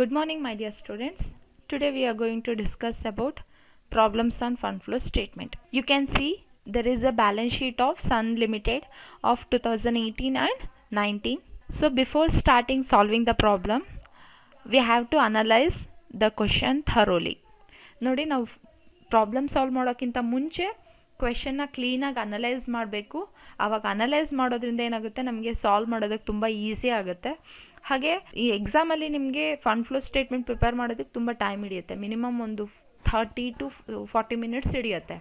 Good morning, my dear students. Today we are going to discuss about problems on fund flow statement. You can see there is a balance sheet of Sun Limited of 2018 and 19. So before starting solving the problem, we have to analyze the question thoroughly. ನೋಡಿ ನಾವು problem solve ಮಾಡೋಕ್ಕಿಂತ ಮುಂಚೆ ಕ್ವೆಶನ್ನ ಕ್ಲೀನಾಗಿ analyse ಮಾಡಬೇಕು. ಆವಾಗ analyse ಮಾಡೋದ್ರಿಂದ ಏನಾಗುತ್ತೆ, ನಮಗೆ ಸಾಲ್ವ್ ಮಾಡೋದಕ್ಕೆ ತುಂಬ ಈಸಿ ಆಗುತ್ತೆ. ಹಾಗೆ ಈ ಎಕ್ಸಾಮಲ್ಲಿ ನಿಮಗೆ ಫಂಡ್ ಫ್ಲೋ ಸ್ಟೇಟ್ಮೆಂಟ್ ಪ್ರಿಪೇರ್ ಮಾಡೋದಕ್ಕೆ ತುಂಬ ಟೈಮ್ ಹಿಡಿಯುತ್ತೆ. ಮಿನಿಮಮ್ ಒಂದು 30 to 40 ಮಿನಿಟ್ಸ್ ಹಿಡಿಯುತ್ತೆ.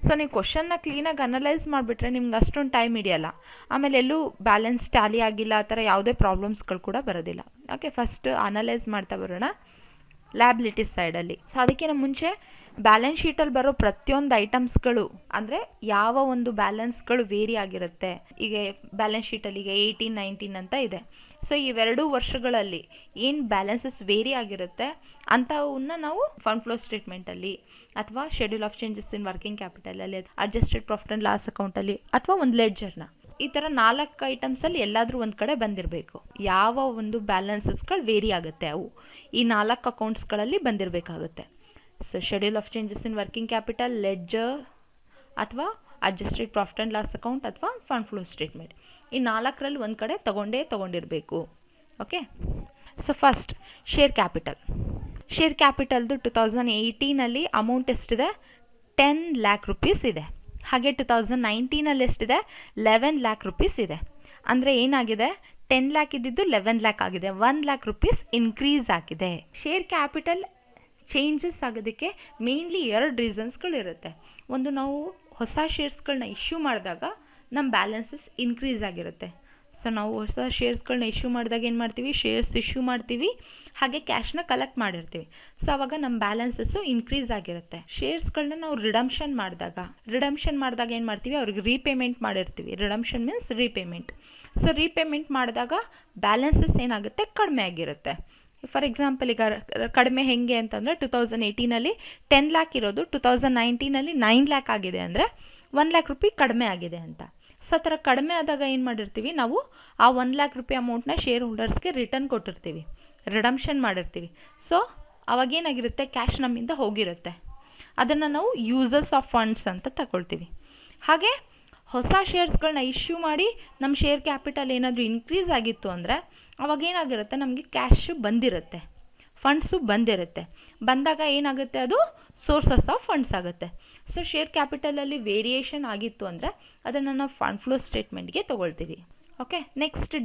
ಸೊ ನೀವು ಕ್ವಶನ್ನ ಕ್ಲೀನಾಗಿ ಅನಲೈಸ್ ಮಾಡಿಬಿಟ್ರೆ ನಿಮ್ಗೆ ಅಷ್ಟೊಂದು ಟೈಮ್ ಹಿಡಿಯಲ್ಲ. ಆಮೇಲೆ ಎಲ್ಲೂ ಬ್ಯಾಲೆನ್ಸ್ ಟ್ಯಾಲಿ ಆಗಿಲ್ಲ, ಆ ಥರ ಯಾವುದೇ ಪ್ರಾಬ್ಲಮ್ಸ್ಗಳು ಕೂಡ ಬರೋದಿಲ್ಲ. ಓಕೆ, ಫಸ್ಟ್ ಅನಲೈಸ್ ಮಾಡ್ತಾ ಬರೋಣ ಲ್ಯಾಬಿಲಿಟೀಸ್ ಸೈಡಲ್ಲಿ. ಸೊ ಅದಕ್ಕಿಂತ ಮುಂಚೆ ಬ್ಯಾಲೆನ್ಸ್ ಶೀಟಲ್ಲಿ ಬರೋ ಪ್ರತಿಯೊಂದು ಐಟಮ್ಸ್ಗಳು ಅಂದರೆ ಯಾವ ಒಂದು ಬ್ಯಾಲೆನ್ಸ್ಗಳು ವೇರಿ ಆಗಿರುತ್ತೆ. ಈಗ ಬ್ಯಾಲೆನ್ಸ್ ಶೀಟಲ್ಲಿ ಈಗ 18, 19 ಅಂತ ಇದೆ. ಸೊ ಇವೆರಡೂ ವರ್ಷಗಳಲ್ಲಿ ಏನು ಬ್ಯಾಲೆನ್ಸಸ್ ವೇರಿ ಆಗಿರುತ್ತೆ ಅಂಥವನ್ನ ನಾವು ಫಂಡ್ ಫ್ಲೋ ಸ್ಟೇಟ್ಮೆಂಟಲ್ಲಿ ಅಥವಾ schedule of changes in working ಕ್ಯಾಪಿಟಲಲ್ಲಿ, ಅಡ್ಜಸ್ಟೆಡ್ ಪ್ರಾಫಿಟ್ ಆ್ಯಂಡ್ ಲಾಸ್ ಅಕೌಂಟಲ್ಲಿ ಅಥವಾ ಒಂದು ಲೆಡ್ಜರ್ನ, ಈ ಥರ 4 ಐಟಮ್ಸಲ್ಲಿ ಎಲ್ಲಾದರೂ ಒಂದು ಕಡೆ ಬಂದಿರಬೇಕು. ಯಾವ ಒಂದು ಬ್ಯಾಲೆನ್ಸಸ್ಗಳು ವೇರಿ ಆಗುತ್ತೆ ಅವು ಈ 4 ಅಕೌಂಟ್ಸ್ಗಳಲ್ಲಿ ಬಂದಿರಬೇಕಾಗುತ್ತೆ. So schedule of changes in working capital, ledger ಅಥವಾ adjusted profit and loss account ಅಥವಾ ಫಂಡ್ ಫ್ಲೋ ಸ್ಟೇಟ್ಮೆಂಟ್, ಈ 4ರಲ್ಲಿ ಒಂದು ಕಡೆ ತಗೊಂಡಿರಬೇಕು. Okay, so first share capital. Share ಕ್ಯಾಪಿಟಲ್ದು 2018 ಅಮೌಂಟ್ ಎಷ್ಟಿದೆ? 10 lakh rupees ಇದೆ. ಹಾಗೆ 2019 ಎಷ್ಟಿದೆ? 11 lakh rupees ಇದೆ. ಅಂದರೆ ಏನಾಗಿದೆ, 10 lakh ಇದ್ದಿದ್ದು 11 lakh ಆಗಿದೆ. 1 lakh rupees ಇನ್ಕ್ರೀಸ್ ಆಗಿದೆ. ಶೇರ್ ಕ್ಯಾಪಿಟಲ್ ಚೇಂಜಸ್ ಆಗೋದಕ್ಕೆ ಮೇನ್ಲಿ 2 ರೀಸನ್ಸ್ಗಳಿರುತ್ತೆ. ಒಂದು, ನಾವು ಹೊಸ ಶೇರ್ಸ್ಗಳನ್ನ ಇಶ್ಯೂ ಮಾಡಿದಾಗ ನಮ್ಮ ಬ್ಯಾಲೆನ್ಸಸ್ ಇನ್ಕ್ರೀಸ್ ಆಗಿರುತ್ತೆ. ಸೊ ನಾವು ಹೊಸ ಶೇರ್ಸ್ಗಳನ್ನ ಇಶ್ಯೂ ಮಾಡಿದಾಗ ಏನು ಮಾಡ್ತೀವಿ, ಶೇರ್ಸ್ ಇಶ್ಯೂ ಮಾಡ್ತೀವಿ, ಹಾಗೆ ಕ್ಯಾಶ್ನ ಕಲೆಕ್ಟ್ ಮಾಡಿರ್ತೀವಿ. ಸೊ ಆವಾಗ ನಮ್ಮ ಬ್ಯಾಲೆನ್ಸಸ್ಸು ಇನ್ಕ್ರೀಸ್ ಆಗಿರುತ್ತೆ. ಶೇರ್ಸ್ಗಳನ್ನ ನಾವು ರಿಡಮ್ಷನ್ ಮಾಡಿದಾಗ ಏನು ಮಾಡ್ತೀವಿ, ಅವ್ರಿಗೆ ರೀಪೇಮೆಂಟ್ ಮಾಡಿರ್ತೀವಿ. Redemption means repayment. So repayment ಮಾಡಿದಾಗ ಬ್ಯಾಲೆನ್ಸಸ್ ಏನಾಗುತ್ತೆ, ಕಡಿಮೆ ಆಗಿರುತ್ತೆ. ಫಾರ್ ಎಕ್ಸಾಂಪಲ್, ಈಗ ಕಡಿಮೆ ಹೆಂಗೆ ಅಂತಂದರೆ 2018 10 lakh ಇರೋದು 2019 9 lakh ಆಗಿದೆ ಅಂದರೆ 1 lakh ರೂಪಾಯಿ ಕಡಿಮೆ ಆಗಿದೆ ಅಂತ. ಸೊ ಆ ಥರ ಕಡಿಮೆ ಆದಾಗ ಏನು ಮಾಡಿರ್ತೀವಿ, ನಾವು ಆ 1 lakh ರೂಪಾಯಿ ಅಮೌಂಟ್ನ ಶೇರ್ ಹೋಲ್ಡರ್ಸ್ಗೆ ರಿಟರ್ನ್ ಕೊಟ್ಟಿರ್ತೀವಿ, ರಿಡಮ್ಷನ್ ಮಾಡಿರ್ತೀವಿ. ಸೊ ಅವಾಗೇನಾಗಿರುತ್ತೆ, ಕ್ಯಾಶ್ ನಮ್ಮಿಂದ ಹೋಗಿರುತ್ತೆ. ಅದನ್ನು ನಾವು ಯೂಸರ್ಸ್ ಆಫ್ ಫಂಡ್ಸ್ ಅಂತ ತಗೊಳ್ತೀವಿ. ಹಾಗೆ ಹೊಸ ಶೇರ್ಸ್ಗಳನ್ನ ಇಶ್ಯೂ ಮಾಡಿ ನಮ್ಮ ಶೇರ್ ಕ್ಯಾಪಿಟಲ್ ಏನಾದರೂ ಇನ್ಕ್ರೀಸ್ ಆಗಿತ್ತು ಅಂದರೆ ಅವಾಗೇನಾಗಿರುತ್ತೆ, ನಮಗೆ ಕ್ಯಾಶು ಬಂದಿರುತ್ತೆ, ಫಂಡ್ಸು ಬಂದಿರುತ್ತೆ. ಬಂದಾಗ ಏನಾಗುತ್ತೆ, ಅದು ಸೋರ್ಸಸ್ ಆಫ್ ಫಂಡ್ಸ್ ಆಗುತ್ತೆ. ಸೊ ಶೇರ್ ಕ್ಯಾಪಿಟಲಲ್ಲಿ ವೇರಿಯೇಷನ್ ಆಗಿತ್ತು ಅಂದರೆ ಅದನ್ನು ನಾವು ಫಂಡ್ ಫ್ಲೋ ಸ್ಟೇಟ್ಮೆಂಟ್ಗೆ ತೊಗೊಳ್ತೀವಿ. ಓಕೆ, ನೆಕ್ಸ್ಟ್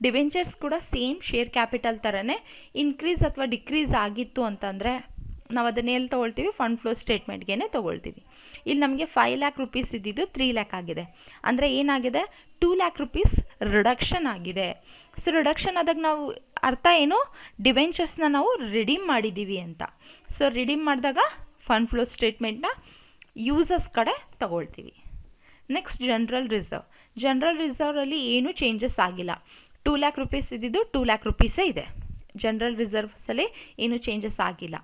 ಡಿವೆಂಚರ್ಸ್ ಕೂಡ ಸೇಮ್ ಶೇರ್ ಕ್ಯಾಪಿಟಲ್ ಥರನೇ ಇನ್ಕ್ರೀಸ್ ಅಥವಾ ಡಿಕ್ರೀಸ್ ಆಗಿತ್ತು ಅಂತಂದರೆ ನಾವು ಅದನ್ನ ಎಲ್ಲಿ ತೊಗೊಳ್ತೀವಿ, ಫಂಡ್ ಫ್ಲೋ ಸ್ಟೇಟ್ಮೆಂಟ್ಗೆ ತೊಗೊಳ್ತೀವಿ. ಇಲ್ಲಿ ನಮಗೆ 5 lakh rupees ಇದ್ದಿದ್ದು 3 lakh ಆಗಿದೆ. ಅಂದರೆ ಏನಾಗಿದೆ, 2 lakh rupees ರಿಡಕ್ಷನ್ ಆಗಿದೆ. ಸೊ ರಿಡಕ್ಷನ್ ಆದಾಗ ನಾವು ಅರ್ಥ ಏನು, ಡಿವೆಂಚರ್ಸ್ನ ನಾವು ರಿಡೀಮ್ ಮಾಡಿದ್ದೀವಿ ಅಂತ. ಸೊ ರಿಡೀಮ್ ಮಾಡಿದಾಗ ಫಂಡ್ ಫ್ಲೋ ಸ್ಟೇಟ್ಮೆಂಟ್ನ ಯೂಸರ್ಸ್ ಕಡೆ ತಗೊಳ್ತೀವಿ. ನೆಕ್ಸ್ಟ್ ಜನರಲ್ ರಿಸರ್ವಲ್ಲಿ ಏನೂ ಚೇಂಜಸ್ ಆಗಿಲ್ಲ. 2 lakh rupees ಇದ್ದಿದ್ದು 2 lakh rupees ಇದೆ. ಜನರಲ್ ರಿಸರ್ವ್ಸಲ್ಲಿ ಏನೂ ಚೇಂಜಸ್ ಆಗಿಲ್ಲ.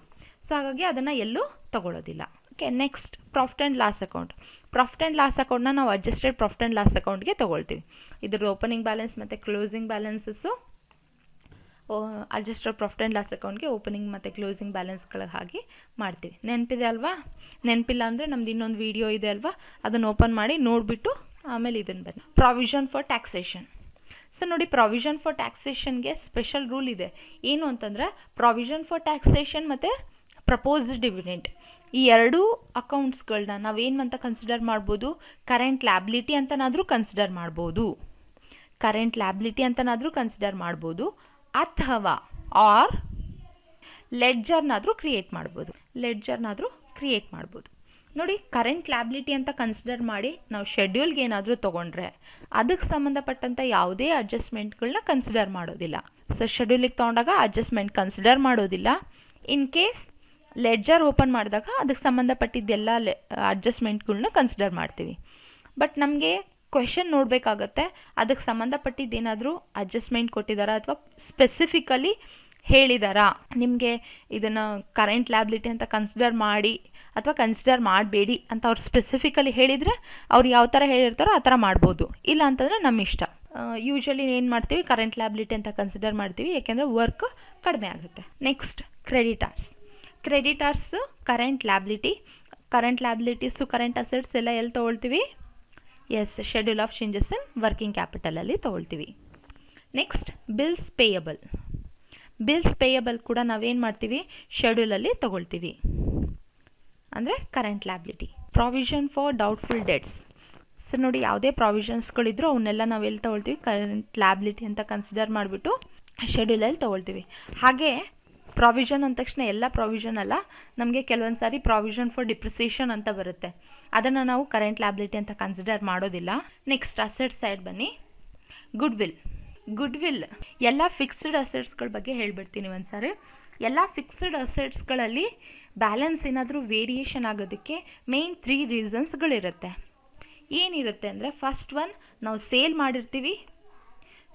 ಸೊ ಹಾಗಾಗಿ ಅದನ್ನು ಎಲ್ಲೂ ತಗೊಳ್ಳೋದಿಲ್ಲ. Okay, next profit and loss ಅಕೌಂಟ್ನ ನಾವು ಅಡ್ಜಸ್ಟೆಡ್ ಪ್ರಾಫಿಟ್ ಆ್ಯಂಡ್ ಲಾಸ್ ಅಕೌಂಟ್ಗೆ ತೊಗೊಳ್ತೀವಿ. ಇದ್ರ ಓಪನಿಂಗ್ ಬ್ಯಾಲೆನ್ಸ್ ಮತ್ತು closing balances adjusted profit and loss ಅಕೌಂಟ್ಗೆ ಓಪನಿಂಗ್ ಮತ್ತು ಕ್ಲೋಸಿಂಗ್ ಬ್ಯಾಲೆನ್ಸ್ಗಳ ಹಾಗೆ ಮಾಡ್ತೀವಿ. ನೆನಪಿದೆ ಅಲ್ವಾ? ನೆನಪಿಲ್ಲ ಅಂದರೆ ನಮ್ದು ಇನ್ನೊಂದು ವಿಡಿಯೋ ಇದೆ ಅಲ್ವಾ, ಅದನ್ನು ಓಪನ್ ಮಾಡಿ ನೋಡಿಬಿಟ್ಟು ಆಮೇಲೆ ಇದನ್ನು ಬನ್ನಿ. Provision for taxation. ಸೊ ನೋಡಿ, ಪ್ರಾವಿಷನ್ ಫಾರ್ ಟ್ಯಾಕ್ಸೇಷನ್ಗೆ ಸ್ಪೆಷಲ್ ರೂಲ್ ಇದೆ. ಏನು ಅಂತಂದರೆ, ಪ್ರಾವಿಷನ್ ಫಾರ್ ಟ್ಯಾಕ್ಸೇಷನ್ ಮತ್ತು ಪ್ರಪೋಸ್ಡ್ ಡಿವಿಡೆಂಟ್, ಈ 2 ಅಕೌಂಟ್ಸ್ಗಳನ್ನ ನಾವೇನು ಅಂತ ಕನ್ಸಿಡರ್ ಮಾಡ್ಬೋದು, ಕರೆಂಟ್ ಲ್ಯಾಬಿಲಿಟಿ ಅಂತನಾದರೂ ಕನ್ಸಿಡರ್ ಮಾಡ್ಬೋದು, ಅಥವಾ ಲೆಡ್ಜರ್ನಾದರೂ ಕ್ರಿಯೇಟ್ ಮಾಡ್ಬೋದು. ನೋಡಿ, ಕರೆಂಟ್ ಲ್ಯಾಬಿಲಿಟಿ ಅಂತ ಕನ್ಸಿಡರ್ ಮಾಡಿ ನಾವು ಶೆಡ್ಯೂಲ್ಗೆ ಏನಾದರೂ ತೊಗೊಂಡ್ರೆ ಅದಕ್ಕೆ ಸಂಬಂಧಪಟ್ಟಂಥ ಯಾವುದೇ ಅಡ್ಜಸ್ಟ್ಮೆಂಟ್ಗಳನ್ನ ಕನ್ಸಿಡರ್ ಮಾಡೋದಿಲ್ಲ. ಸೊ ಶೆಡ್ಯೂಲಿಗೆ ತೊಗೊಂಡಾಗ ಅಡ್ಜಸ್ಟ್ಮೆಂಟ್ ಕನ್ಸಿಡರ್ ಮಾಡೋದಿಲ್ಲ. ಇನ್ ಕೇಸ್ ಲೆಡ್ಜರ್ ಓಪನ್ ಮಾಡಿದಾಗ ಅದಕ್ಕೆ ಸಂಬಂಧಪಟ್ಟಿದ್ದೆಲ್ಲ ಅಡ್ಜಸ್ಟ್ಮೆಂಟ್ಗಳನ್ನ ಕನ್ಸಿಡರ್ ಮಾಡ್ತೀವಿ. ಬಟ್ ನಮಗೆ ಕ್ವೆಶನ್ ನೋಡಬೇಕಾಗತ್ತೆ, ಅದಕ್ಕೆ ಸಂಬಂಧಪಟ್ಟಿದ್ದೇನಾದರೂ ಅಡ್ಜಸ್ಟ್ಮೆಂಟ್ ಕೊಟ್ಟಿದ್ದಾರಾ ಅಥವಾ ಸ್ಪೆಸಿಫಿಕಲಿ ಹೇಳಿದಾರಾ. ನಿಮಗೆ ಇದನ್ನು ಕರೆಂಟ್ ಲ್ಯಾಬಿಲಿಟಿ ಅಂತ ಕನ್ಸಿಡರ್ ಮಾಡಿ ಅಥವಾ ಕನ್ಸಿಡರ್ ಮಾಡಬೇಡಿ ಅಂತ ಅವ್ರು ಸ್ಪೆಸಿಫಿಕಲಿ ಹೇಳಿದರೆ ಅವ್ರು ಯಾವ ಥರ ಹೇಳಿರ್ತಾರೋ ಆ ಥರ ಮಾಡ್ಬೋದು. ಇಲ್ಲ ಅಂತಂದರೆ ನಮ್ಮ ಇಷ್ಟ. ಯೂಶ್ವಲಿ ಏನು ಮಾಡ್ತೀವಿ, ಕರೆಂಟ್ ಲ್ಯಾಬಿಲಿಟಿ ಅಂತ ಕನ್ಸಿಡರ್ ಮಾಡ್ತೀವಿ, ಯಾಕೆಂದರೆ ವರ್ಕ್ ಕಡಿಮೆ ಆಗುತ್ತೆ. Next creditors. Creditors current liabilities current assets ಎಲ್ಲ ಎಲ್ಲಿ ತೊಗೊಳ್ತೀವಿ? Yes, schedule of changes in working ಕ್ಯಾಪಿಟಲಲ್ಲಿ ತೊಗೊಳ್ತೀವಿ. ನೆಕ್ಸ್ಟ್ ಬಿಲ್ಸ್ ಪೇಯಬಲ್ ಕೂಡ ನಾವೇನು ಮಾಡ್ತೀವಿ, ಶೆಡ್ಯೂಲಲ್ಲಿ ತೊಗೊಳ್ತೀವಿ, ಅಂದರೆ current liability. Provision for doubtful debts. So ನೋಡಿ, ಯಾವುದೇ ಪ್ರಾವಿಷನ್ಸ್ಗಳಿದ್ರು ಅವನ್ನೆಲ್ಲ ನಾವೆಲ್ಲಿ ತೊಗೊಳ್ತೀವಿ, ಕರೆಂಟ್ ಲ್ಯಾಬಿಲಿಟಿ ಅಂತ ಕನ್ಸಿಡರ್ ಮಾಡಿಬಿಟ್ಟು ಶೆಡ್ಯೂಲಲ್ಲಿ ತೊಗೊಳ್ತೀವಿ. ಹಾಗೆ ಪ್ರಾವಿಷನ್ ಅಂದ ತಕ್ಷಣ ಎಲ್ಲ ಪ್ರಾವಿಷನ್ ಅಲ್ಲ, ನಮಗೆ ಕೆಲವೊಂದು ಸಾರಿ ಪ್ರಾವಿಷನ್ ಫಾರ್ ಡಿಪ್ರಿಸಿಯೇಷನ್ ಅಂತ ಬರುತ್ತೆ, ಅದನ್ನು ನಾವು ಕರೆಂಟ್ ಲ್ಯಾಬಿಲಿಟಿ ಅಂತ ಕನ್ಸಿಡರ್ ಮಾಡೋದಿಲ್ಲ. ನೆಕ್ಸ್ಟ್ ಅಸೆಟ್ ಸೈಡ್ ಬನ್ನಿ. ಗುಡ್ ವಿಲ್ ಎಲ್ಲ ಫಿಕ್ಸ್ಡ್ ಅಸೆಟ್ಸ್ಗಳ ಬಗ್ಗೆ ಹೇಳ್ಬಿಡ್ತೀನಿ ಒಂದ್ಸಾರಿ. ಎಲ್ಲ ಫಿಕ್ಸ್ಡ್ ಅಸೆಟ್ಸ್ಗಳಲ್ಲಿ ಬ್ಯಾಲೆನ್ಸ್ ಏನಾದರೂ ವೇರಿಯೇಷನ್ ಆಗೋದಕ್ಕೆ ಮೇನ್ 3 ರೀಸನ್ಸ್ಗಳಿರುತ್ತೆ. ಏನಿರುತ್ತೆ ಅಂದರೆ, ಫಸ್ಟ್ ಒನ್, ನಾವು ಸೇಲ್ ಮಾಡಿರ್ತೀವಿ.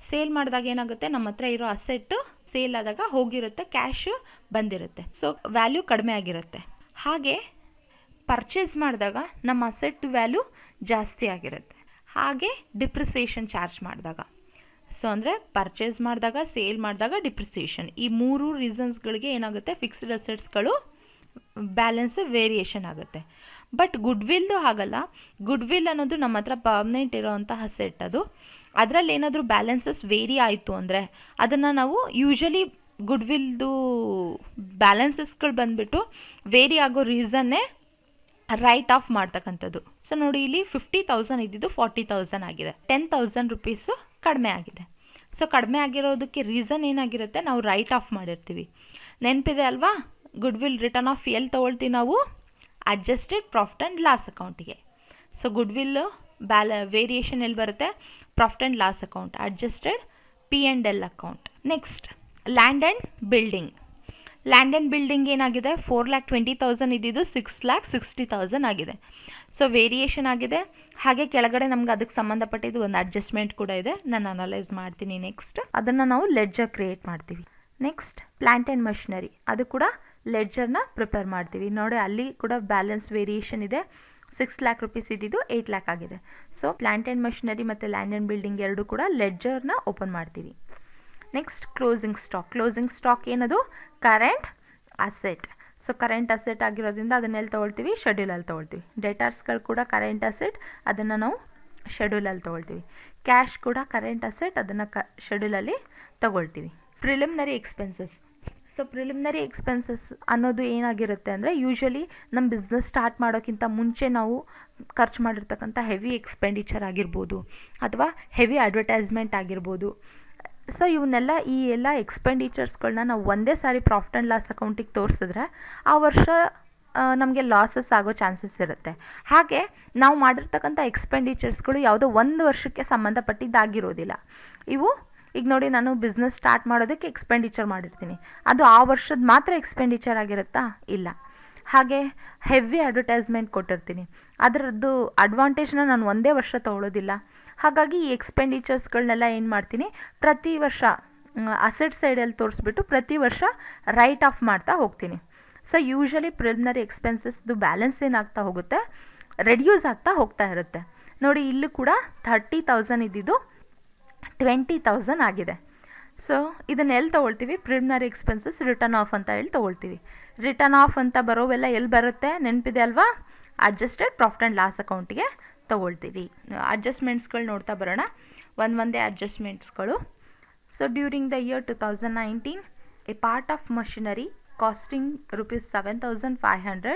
ಸೇಲ್ ಮಾಡಿದಾಗ ಏನಾಗುತ್ತೆ, ನಮ್ಮ ಹತ್ರ ಇರೋ ಅಸೆಟ್ಟು ಸೇಲ್ ಆದಾಗ ಹೋಗಿರುತ್ತೆ, ಕ್ಯಾಶು ಬಂದಿರುತ್ತೆ, ಸೊ ವ್ಯಾಲ್ಯೂ ಕಡಿಮೆ ಆಗಿರುತ್ತೆ. ಹಾಗೆ ಪರ್ಚೇಸ್ ಮಾಡಿದಾಗ ನಮ್ಮ ಅಸೆಟ್ ವ್ಯಾಲ್ಯೂ ಜಾಸ್ತಿ ಆಗಿರುತ್ತೆ. ಹಾಗೆ ಡಿಪ್ರಿಸಿಯೇಷನ್ ಚಾರ್ಜ್ ಮಾಡಿದಾಗ, ಸೊ ಅಂದರೆ ಪರ್ಚೇಸ್ ಮಾಡಿದಾಗ, ಸೇಲ್ ಮಾಡಿದಾಗ, ಡಿಪ್ರಿಸಿಯೇಷನ್, ಈ 3 ರೀಸನ್ಸ್ಗಳಿಗೆ ಏನಾಗುತ್ತೆ, ಫಿಕ್ಸ್ಡ್ ಅಸೆಟ್ಸ್ಗಳು ಬ್ಯಾಲೆನ್ಸ್ ವೇರಿಯೇಷನ್ ಆಗುತ್ತೆ. ಬಟ್ ಗುಡ್ವಿಲ್ದು ಹಾಗಲ್ಲ. ಗುಡ್ವಿಲ್ ಅನ್ನೋದು ನಮ್ಮ ಹತ್ರ ಪರ್ಮನೆಂಟ್ ಇರೋವಂಥ ಅಸೆಟ್, ಅದರಲ್ಲಿ ಏನಾದರೂ ಬ್ಯಾಲೆನ್ಸಸ್ ವೇರಿ ಆಯಿತು ಅಂದರೆ ಅದನ್ನು ನಾವು ಯೂಶ್ವಲಿ ಗುಡ್ವಿಲ್ದು ಬ್ಯಾಲೆನ್ಸಸ್ಗಳು ಬಂದುಬಿಟ್ಟು ವೇರಿ ಆಗೋ ರೀಸನ್ನೇ ರೈಟ್ ಆಫ್ ಮಾಡ್ತಕ್ಕಂಥದ್ದು. ಸೊ ನೋಡಿ, ಇಲ್ಲಿ 50,000 ಇದ್ದಿದ್ದು 40,000 ಆಗಿದೆ, 10,000 ರುಪೀಸು ಕಡಿಮೆ ಆಗಿದೆ. ಸೊ ಕಡಿಮೆ ಆಗಿರೋದಕ್ಕೆ ರೀಸನ್ ಏನಾಗಿರುತ್ತೆ, ನಾವು ರೈಟ್ ಆಫ್ ಮಾಡಿರ್ತೀವಿ. ನೆನಪಿದೆ ಅಲ್ವಾ? ಗುಡ್ವಿಲ್ ರಿಟರ್ನ್ ಆಫ್ ಎಲ್ಲಿ ತೊಗೊಳ್ತೀವಿ ನಾವು? ಅಡ್ಜಸ್ಟೆಡ್ ಪ್ರಾಫಿಟ್ ಆ್ಯಂಡ್ ಲಾಸ್ ಅಕೌಂಟಿಗೆ. ಸೊ ಗುಡ್ವಿಲ್ ವೇರಿಯೇಷನ್ ಎಲ್ಲಿ ಬರುತ್ತೆ? Profit and loss account, adjusted P&L account. Next land and building ಏನಾಗಿದೆ? 4,20,000 ಇದ್ದಿದ್ದು 6,60,000 ಆಗಿದೆ. ಸೊ ವೇರಿಯೇಷನ್ ಆಗಿದೆ. ಹಾಗೆ ಕೆಳಗಡೆ ನಮ್ಗೆ ಅದಕ್ಕೆ ಸಂಬಂಧಪಟ್ಟಿದ್ದು ಒಂದು ಅಡ್ಜಸ್ಟ್ಮೆಂಟ್ ಕೂಡ ಇದೆ, ನಾನು ಅನಲೈಸ್ ಮಾಡ್ತೀನಿ. ನೆಕ್ಸ್ಟ್ ಅದನ್ನು ನಾವು ಲೆಡ್ಜರ್ ಕ್ರಿಯೇಟ್ ಮಾಡ್ತೀವಿ. ನೆಕ್ಸ್ಟ್ ಪ್ಲಾಂಟ್ ಆ್ಯಂಡ್ ಮಷಿನರಿ, ಅದು ಕೂಡ ಲೆಡ್ಜರ್ನ ಪ್ರಿಪೇರ್ ಮಾಡ್ತೀವಿ. ನೋಡಿ, ಅಲ್ಲಿ ಕೂಡ ಬ್ಯಾಲೆನ್ಸ್ ವೇರಿಯೇಷನ್ ಇದೆ. 6 lakh ರುಪೀಸ್ ಇದ್ದಿದ್ದು 8 lakh ಆಗಿದೆ. ಸೊ ಪ್ಲಾಂಟ್ ಆ್ಯಂಡ್ ಮಷಿನರಿ ಮತ್ತು ಲ್ಯಾಂಡ್ ಆ್ಯಂಡ್ ಬಿಲ್ಡಿಂಗ್ ಎರಡು ಕೂಡ ಲೆಡ್ಜರ್ನ ಓಪನ್ ಮಾಡ್ತೀವಿ. ನೆಕ್ಸ್ಟ್ ಕ್ಲೋಸಿಂಗ್ ಸ್ಟಾಕ್ ಏನದು? Current asset. So current asset ಆಗಿರೋದ್ರಿಂದ ಅದನ್ನೆಲ್ಲಿ ತೊಗೊಳ್ತೀವಿ? ಶೆಡ್ಯೂಲಲ್ಲಿ ತೊಗೊಳ್ತೀವಿ. ಡೆಟಾರ್ಸ್ಗಳು ಕೂಡ ಕರೆಂಟ್ ಅಸೆಟ್, ಅದನ್ನು ನಾವು ಶೆಡ್ಯೂಲಲ್ಲಿ ತೊಗೊಳ್ತೀವಿ. ಕ್ಯಾಶ್ ಕೂಡ ಕರೆಂಟ್ ಅಸೆಟ್, ಅದನ್ನು ಶೆಡ್ಯೂಲಲ್ಲಿ ತೊಗೊಳ್ತೀವಿ. Preliminary expenses. So preliminary expenses ಅನ್ನೋದು ಏನಾಗಿರುತ್ತೆ ಅಂದರೆ, ಯೂಶ್ವಲಿ ನಮ್ಮ ಬಿಸ್ನೆಸ್ ಸ್ಟಾರ್ಟ್ ಮಾಡೋಕ್ಕಿಂತ ಮುಂಚೆ ನಾವು ಖರ್ಚು ಮಾಡಿರ್ತಕ್ಕಂಥ ಹೆವಿ ಎಕ್ಸ್ಪೆಂಡಿಚರ್ ಆಗಿರ್ಬೋದು, ಅಥವಾ ಹೆವಿ ಅಡ್ವರ್ಟೈಸ್ಮೆಂಟ್ ಆಗಿರ್ಬೋದು. ಸೊ ಇವನ್ನೆಲ್ಲ, ಈ ಎಲ್ಲ ಎಕ್ಸ್ಪೆಂಡಿಚರ್ಸ್ಗಳನ್ನ ನಾವು ಒಂದೇ ಸಾರಿ ಪ್ರಾಫಿಟ್ ಆ್ಯಂಡ್ ಲಾಸ್ ಅಕೌಂಟಿಗೆ ತೋರಿಸಿದ್ರೆ ಆ ವರ್ಷ ನಮಗೆ ಲಾಸಸ್ ಆಗೋ ಚಾನ್ಸಸ್ ಇರುತ್ತೆ. ಹಾಗೆ ನಾವು ಮಾಡಿರ್ತಕ್ಕಂಥ ಎಕ್ಸ್ಪೆಂಡಿಚರ್ಸ್ಗಳು ಯಾವುದೋ ಒಂದು ವರ್ಷಕ್ಕೆ ಸಂಬಂಧಪಟ್ಟಿದ್ದಾಗಿರೋದಿಲ್ಲ. ಇವು ಈಗ ನೋಡಿ, ನಾನು ಬಿಸ್ನೆಸ್ ಸ್ಟಾರ್ಟ್ ಮಾಡೋದಕ್ಕೆ ಎಕ್ಸ್ಪೆಂಡಿಚರ್ ಮಾಡಿರ್ತೀನಿ, ಅದು ಆ ವರ್ಷದ ಮಾತ್ರ ಎಕ್ಸ್ಪೆಂಡಿಚರ್ ಆಗಿರುತ್ತಾ? ಇಲ್ಲ. ಹಾಗೆ ಹೆವಿ ಅಡ್ವರ್ಟೈಸ್ಮೆಂಟ್ ಕೊಟ್ಟಿರ್ತೀನಿ, ಅದರದ್ದು ಅಡ್ವಾಂಟೇಜ್ನ ನಾನು ಒಂದೇ ವರ್ಷ ತೊಗೊಳ್ಳೋದಿಲ್ಲ. ಹಾಗಾಗಿ ಈ ಎಕ್ಸ್ಪೆಂಡಿಚರ್ಸ್ಗಳನ್ನೆಲ್ಲ ಏನು ಮಾಡ್ತೀನಿ, ಪ್ರತಿ ವರ್ಷ ಅಸೆಟ್ ಸೈಡಲ್ಲಿ ತೋರಿಸ್ಬಿಟ್ಟು ಪ್ರತಿ ವರ್ಷ ರೈಟ್ ಆಫ್ ಮಾಡ್ತಾ ಹೋಗ್ತೀನಿ. ಸೊ ಯೂಶ್ವಲಿ ಪ್ರಿಲಿಮಿನರಿ ಎಕ್ಸ್ಪೆನ್ಸಸ್ದು ಬ್ಯಾಲೆನ್ಸ್ ಏನಾಗ್ತಾ ಹೋಗುತ್ತೆ? ರೆಡ್ಯೂಸ್ ಆಗ್ತಾ ಹೋಗ್ತಾ ಇರುತ್ತೆ. ನೋಡಿ, ಇಲ್ಲೂ ಕೂಡ 30,000 ಇದ್ದಿದ್ದು 20,000 ಆಗಿದೆ. ಸೊ ಇದನ್ನೆಲ್ಲಿ ತೊಗೊಳ್ತೀವಿ? ಪ್ರಿಲಿಮಿನರಿ ಎಕ್ಸ್ಪೆನ್ಸಸ್ ರಿಟರ್ನ್ ಆಫ್ ಅಂತ ಹೇಳಿ ತೊಗೊಳ್ತೀವಿ. ರಿಟರ್ನ್ ಆಫ್ ಅಂತ ಬರೋವೆಲ್ಲ ಎಲ್ಲಿ ಬರುತ್ತೆ? ನೆನಪಿದೆ ಅಲ್ವಾ? ಅಡ್ಜಸ್ಟೆಡ್ ಪ್ರಾಫಿಟ್ ಆ್ಯಂಡ್ ಲಾಸ್ ಅಕೌಂಟಿಗೆ ತೊಗೊಳ್ತೀವಿ. ಅಡ್ಜಸ್ಟ್ಮೆಂಟ್ಸ್ಗಳು ನೋಡ್ತಾ ಬರೋಣ, ಒಂದೇ ಅಡ್ಜಸ್ಟ್ಮೆಂಟ್ಸ್ಗಳು. So during the year 2019, a part of machinery costing ₹7,500,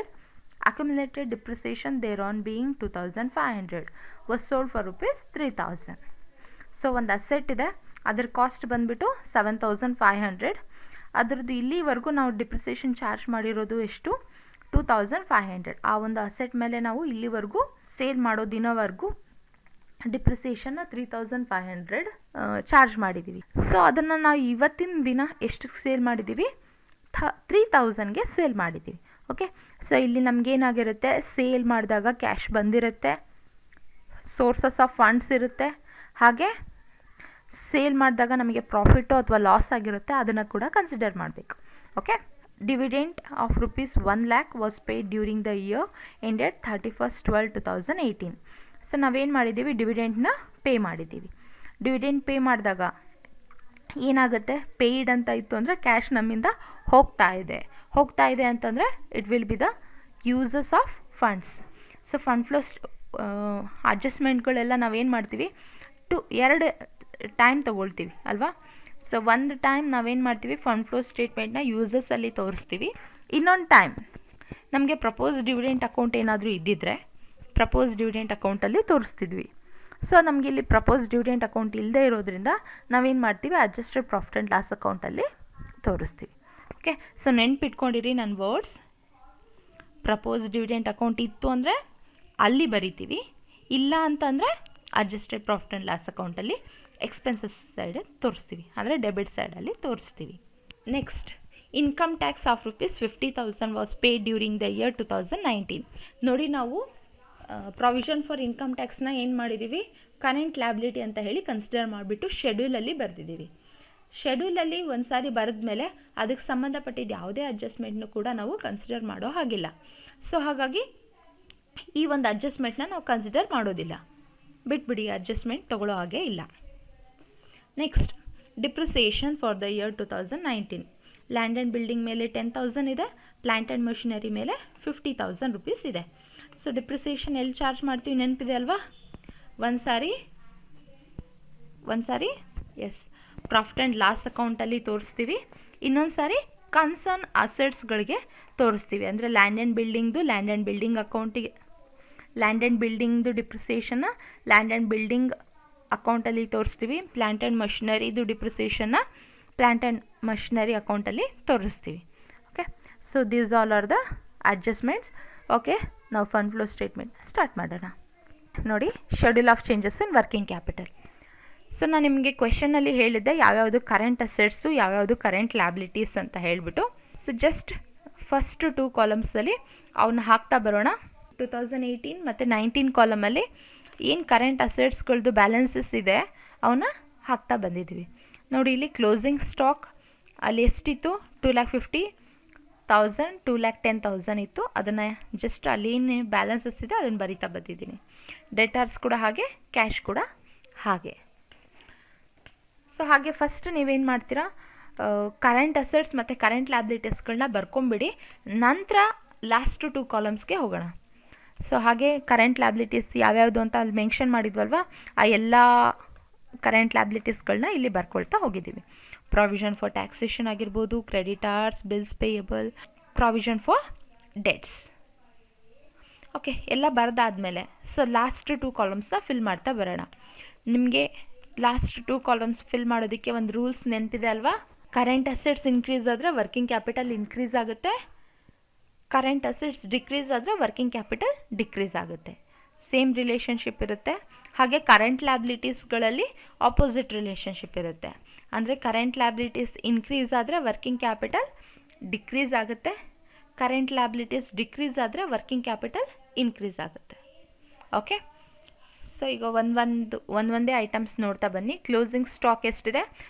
accumulated depreciation thereon being 2,500 was sold for ₹3,000. So ಒಂದು ಅಸೆಟ್ ಇದೆ, ಅದ್ರ ಕಾಸ್ಟ್ ಬಂದುಬಿಟ್ಟು 7,500. ಅದರದ್ದು ಇಲ್ಲಿವರೆಗೂ ನಾವು ಡಿಪ್ರಿಸಿಯೇಷನ್ ಚಾರ್ಜ್ ಮಾಡಿರೋದು ಎಷ್ಟು? 2,500. ಆ ಒಂದು ಅಸೆಟ್ ಮೇಲೆ ನಾವು ಇಲ್ಲಿವರೆಗೂ ಸೇಲ್ ಮಾಡೋ ದಿನವರೆಗೂ ಡಿಪ್ರಿಸಿಯೇಷನ್ನ 3,500 ಚಾರ್ಜ್ ಮಾಡಿದ್ದೀವಿ. ಸೊ ಅದನ್ನು ನಾವು ಇವತ್ತಿನ ದಿನ ಎಷ್ಟಕ್ಕೆ ಸೇಲ್ ಮಾಡಿದ್ದೀವಿ? 3,000ಗೆ ಸೇಲ್ ಮಾಡಿದ್ದೀವಿ. ಓಕೆ, ಸೊ ಇಲ್ಲಿ ನಮಗೇನಾಗಿರುತ್ತೆ? ಸೇಲ್ ಮಾಡಿದಾಗ ಕ್ಯಾಶ್ ಬಂದಿರುತ್ತೆ, ಸೋರ್ಸಸ್ ಆಫ್ ಫಂಡ್ಸ್ ಇರುತ್ತೆ, ಹಾಗೆ ಸೇಲ್ ಮಾಡಿದಾಗ ನಮಗೆ ಪ್ರಾಫಿಟು ಅಥವಾ ಲಾಸ್ ಆಗಿರುತ್ತೆ, ಅದನ್ನು ಕೂಡ ಕನ್ಸಿಡರ್ ಮಾಡಬೇಕು. Okay, dividend of ₹1 lakh was paid during the year ended 31st 12/2018. So ನಾವೇನು ಮಾಡಿದ್ದೀವಿ? ಡಿವಿಡೆಂಟ್ನ ಪೇ ಮಾಡಿದ್ದೀವಿ. ಡಿವಿಡೆಂಡ್ ಪೇ ಮಾಡಿದಾಗ ಏನಾಗುತ್ತೆ, ಪೇಯ್ಡ್ ಅಂತ ಇತ್ತು ಅಂದರೆ ಕ್ಯಾಶ್ ನಮ್ಮಿಂದ ಹೋಗ್ತಾ ಇದೆ ಅಂತಂದರೆ it will be the uses of funds. So fund flow ಅಡ್ಜಸ್ಟ್ಮೆಂಟ್ಗಳೆಲ್ಲ ನಾವೇನು ಮಾಡ್ತೀವಿ, ಎರಡು ಟೈಮ್ ತೊಗೊಳ್ತೀವಿ ಅಲ್ವಾ. ಸೊ ಒಂದು ಟೈಮ್ ನಾವೇನು ಮಾಡ್ತೀವಿ, ಫಂಡ್ ಫ್ಲೋ ಸ್ಟೇಟ್ಮೆಂಟ್ನ ಯೂಸಸಲ್ಲಿ ತೋರಿಸ್ತೀವಿ. ಇನ್ನೊಂದು ಟೈಮ್ ನಮಗೆ ಪ್ರಪೋಸ್ ಡಿವಿಡೆಂಟ್ ಅಕೌಂಟ್ ಏನಾದರೂ ಇದ್ದಿದ್ದರೆ ಪ್ರಪೋಸ್ ಡಿವಿಡೆಂಟ್ ಅಕೌಂಟಲ್ಲಿ ತೋರಿಸ್ತಿದ್ವಿ. ಸೊ ನಮಗೆ ಇಲ್ಲಿ ಪ್ರಪೋಸ್ ಡಿವಿಡೆಂಟ್ ಅಕೌಂಟ್ ಇಲ್ಲದೆ ಇರೋದ್ರಿಂದ ನಾವೇನು ಮಾಡ್ತೀವಿ, ಅಡ್ಜಸ್ಟೆಡ್ ಪ್ರಾಫಿಟ್ ಆ್ಯಂಡ್ ಲಾಸ್ ಅಕೌಂಟಲ್ಲಿ ತೋರಿಸ್ತೀವಿ. ಓಕೆ, ಸೊ ನೆನ್ಪಿಟ್ಕೊಂಡಿರಿ ನನ್ನ ವರ್ಡ್ಸ್. ಪ್ರಪೋಸ್ ಡಿವಿಡೆಂಟ್ ಅಕೌಂಟ್ ಇತ್ತು ಅಂದರೆ ಅಲ್ಲಿ ಬರಿತೀವಿ, ಇಲ್ಲ ಅಂತಂದರೆ ಅಡ್ಜಸ್ಟೆಡ್ ಪ್ರಾಫಿಟ್ ಆ್ಯಂಡ್ ಲಾಸ್ ಅಕೌಂಟಲ್ಲಿ ಎಕ್ಸ್ಪೆನ್ಸಸ್ ಸೈಡ್ ತೋರಿಸ್ತೀವಿ, ಅಂದರೆ ಡೆಬಿಟ್ ಸೈಡಲ್ಲಿ ತೋರಿಸ್ತೀವಿ. Next, income tax of ₹50,000 was paid during the year 2019. ನೋಡಿ, ನಾವು ಪ್ರಾವಿಷನ್ ಫಾರ್ ಇನ್ಕಮ್ ಟ್ಯಾಕ್ಸ್ನ ಏನು ಮಾಡಿದ್ದೀವಿ, ಕರೆಂಟ್ ಲ್ಯಾಬಿಲಿಟಿ ಅಂತ ಹೇಳಿ ಕನ್ಸಿಡರ್ ಮಾಡಿಬಿಟ್ಟು ಶೆಡ್ಯೂಲಲ್ಲಿ ಬರೆದಿದ್ದೀವಿ. ಶೆಡ್ಯೂಲಲ್ಲಿ ಒಂದು ಸಾರಿ ಬರೆದ ಮೇಲೆ ಅದಕ್ಕೆ ಸಂಬಂಧಪಟ್ಟಿದ್ದು ಯಾವುದೇ ಅಡ್ಜಸ್ಟ್ಮೆಂಟ್ನು ಕೂಡ ನಾವು ಕನ್ಸಿಡರ್ ಮಾಡೋ ಹಾಗಿಲ್ಲ. ಸೊ ಹಾಗಾಗಿ ಈ ಒಂದು ಅಡ್ಜಸ್ಟ್ಮೆಂಟ್ನ ನಾವು ಕನ್ಸಿಡರ್ ಮಾಡೋದಿಲ್ಲ, ಬಿಟ್ಬಿಡಿ, ಅಡ್ಜಸ್ಟ್ಮೆಂಟ್ ತೊಗೊಳ್ಳೋ ಹಾಗೆ ಇಲ್ಲ. Next, depreciation for the year 2019. Land and building ಮೇಲೆ 10,000 ಇದೆ, ಪ್ಲ್ಯಾಂಟ್ ಆ್ಯಂಡ್ ಮಷಿನರಿ ಮೇಲೆ ₹50,000 ಇದೆ. ಸೊ ಡಿಪ್ರಿಸಿಯೇಷನ್ ಎಲ್ಲಿ ಚಾರ್ಜ್ ಮಾಡ್ತೀವಿ ನೆನಪಿದೆ ಅಲ್ವಾ, ಒಂದು ಸಾರಿ ಎಸ್ ಪ್ರಾಫಿಟ್ ಆ್ಯಂಡ್ ಲಾಸ್ ಅಕೌಂಟಲ್ಲಿ ತೋರಿಸ್ತೀವಿ, ಇನ್ನೊಂದು ಸಾರಿ ಕನ್ಸರ್ನ್ ಅಸೆಟ್ಸ್ಗಳಿಗೆ ತೋರಿಸ್ತೀವಿ. ಅಂದರೆ ಲ್ಯಾಂಡ್ ಆ್ಯಂಡ್ ಬಿಲ್ಡಿಂಗ್ ಅಕೌಂಟಿಗೆ, ಲ್ಯಾಂಡ್ ಆ್ಯಂಡ್ ಬಿಲ್ಡಿಂಗ್ದು ಡಿಪ್ರಿಸಿಯೇಷನ್ನ ಲ್ಯಾಂಡ್ ಆ್ಯಂಡ್ ಬಿಲ್ಡಿಂಗ್ ಅಕೌಂಟಲ್ಲಿ ತೋರಿಸ್ತೀವಿ, ಪ್ಲ್ಯಾಂಟ್ ಆ್ಯಂಡ್ ಮಷಿನರಿದು ಡಿಪ್ರಿಸಿಯೇಷನ್ನ ಪ್ಲ್ಯಾಂಟ್ ಆ್ಯಂಡ್ ಮಷಿನರಿ ಅಕೌಂಟಲ್ಲಿ ತೋರಿಸ್ತೀವಿ. Okay, so these all are the adjustments. Okay, ನಾವು ಫಂಡ್ ಫ್ಲೋ ಸ್ಟೇಟ್ಮೆಂಟ್ ಸ್ಟಾರ್ಟ್ ಮಾಡೋಣ. ನೋಡಿ, schedule of changes in working capital. So ನಾನು ನಿಮಗೆ ಕ್ವೆಶನಲ್ಲಿ ಹೇಳಿದ್ದೆ ಯಾವ್ಯಾವುದು ಕರೆಂಟ್ ಅಸೆಟ್ಸು, ಯಾವ್ಯಾವುದು ಕರೆಂಟ್ ಲ್ಯಾಬಿಲಿಟೀಸ್ ಅಂತ ಹೇಳಿಬಿಟ್ಟು. ಸೊ ಜಸ್ಟ್ ಫಸ್ಟ್ 2 ಕಾಲಮ್ಸಲ್ಲಿ ಅವನ್ನ ಹಾಕ್ತಾ ಬರೋಣ. 2018 ಮತ್ತು 19 ಕಾಲಮಲ್ಲಿ ಏನು ಕರೆಂಟ್ ಅಸೆಟ್ಸ್ಗಳದ್ದು ಬ್ಯಾಲೆನ್ಸಸ್ ಇದೆ ಅವನ್ನ ಹಾಕ್ತಾ ಬಂದಿದ್ದೀವಿ. ನೋಡಿ, ಇಲ್ಲಿ ಕ್ಲೋಸಿಂಗ್ ಸ್ಟಾಕ್ ಅಲ್ಲಿ ಎಷ್ಟಿತ್ತು, 2,50,000, 2,10,000 ಇತ್ತು. ಅದನ್ನು ಜಸ್ಟ್ ಅಲ್ಲಿ ಏನು ಬ್ಯಾಲೆನ್ಸಸ್ ಇದೆ ಅದನ್ನು ಬರಿತಾ ಬಂದಿದ್ದೀನಿ. ಡೆಟಾರ್ಸ್ ಕೂಡ ಹಾಗೆ, ಕ್ಯಾಶ್ ಕೂಡ ಹಾಗೆ. ಸೊ ಹಾಗೆ ಫಸ್ಟ್ ನೀವೇನು ಮಾಡ್ತೀರಾ, ಕರೆಂಟ್ ಅಸೆಟ್ಸ್ ಮತ್ತು ಕರೆಂಟ್ ಲ್ಯಾಬಿಲಿಟೀಸ್ಗಳನ್ನ ಬರ್ಕೊಂಬಿಡಿ. ನಂತರ ಲಾಸ್ಟ್ 2 ಕಾಲಮ್ಸ್ಗೆ ಹೋಗೋಣ. ಸೊ ಹಾಗೆ ಕರೆಂಟ್ ಲ್ಯಾಬಿಲಿಟೀಸ್ ಯಾವ್ಯಾವುದು ಅಂತ ಅಲ್ಲಿ ಮೆನ್ಷನ್ ಮಾಡಿದ್ವಲ್ವ, ಆ ಎಲ್ಲ ಕರೆಂಟ್ ಲ್ಯಾಬಿಲಿಟೀಸ್ಗಳನ್ನ ಇಲ್ಲಿ ಬರ್ಕೊಳ್ತಾ ಹೋಗಿದ್ದೀವಿ. ಪ್ರಾವಿಷನ್ ಫಾರ್ ಟ್ಯಾಕ್ಸೇಷನ್ ಆಗಿರ್ಬೋದು, creditors, bills payable, provision for debts. Okay, ಎಲ್ಲ ಬರೆದಾದ್ಮೇಲೆ ಸೊ ಲಾಸ್ಟ್ 2 ಕಾಲಮ್ಸ್ನ ಫಿಲ್ ಮಾಡ್ತಾ ಬರೋಣ. ನಿಮಗೆ ಲಾಸ್ಟ್ 2 ಕಾಲಮ್ಸ್ ಫಿಲ್ ಮಾಡೋದಕ್ಕೆ ಒಂದು ರೂಲ್ಸ್ ನೆನಪಿದೆ ಅಲ್ವಾ, ಕರೆಂಟ್ ಅಸೆಟ್ಸ್ ಇನ್ಕ್ರೀಸ್ ಆದರೆ ವರ್ಕಿಂಗ್ ಕ್ಯಾಪಿಟಲ್ ಇನ್ಕ್ರೀಸ್ ಆಗುತ್ತೆ, ಕರೆಂಟ್ ಅಸೆಟ್ಸ್ ಡಿಕ್ರೀಸ್ ಆದರೆ ವರ್ಕಿಂಗ್ ಕ್ಯಾಪಿಟಲ್ ಡಿಕ್ರೀಸ್ ಆಗುತ್ತೆ. ಸೇಮ್ ರಿಲೇಷನ್ಶಿಪ್ ಇರುತ್ತೆ. ಹಾಗೆ ಕರೆಂಟ್ ಲ್ಯಾಬಿಲಿಟೀಸ್ಗಳಲ್ಲಿ ಆಪೋಸಿಟ್ ರಿಲೇಷನ್ಶಿಪ್ ಇರುತ್ತೆ. ಅಂದರೆ ಕರೆಂಟ್ ಲ್ಯಾಬಿಲಿಟೀಸ್ ಇನ್ಕ್ರೀಸ್ ಆದರೆ ವರ್ಕಿಂಗ್ ಕ್ಯಾಪಿಟಲ್ ಡಿಕ್ರೀಸ್ ಆಗುತ್ತೆ, ಕರೆಂಟ್ ಲ್ಯಾಬಿಲಿಟೀಸ್ ಡಿಕ್ರೀಸ್ ಆದರೆ ವರ್ಕಿಂಗ್ ಕ್ಯಾಪಿಟಲ್ ಇನ್ಕ್ರೀಸ್ ಆಗುತ್ತೆ. ಓಕೆ, ಸೊ ಈಗ ಒಂದೊಂದೇ ಐಟಮ್ಸ್ ನೋಡ್ತಾ ಬನ್ನಿ. ಕ್ಲೋಸಿಂಗ್ ಸ್ಟಾಕ್ ಎಷ್ಟಿದೆ,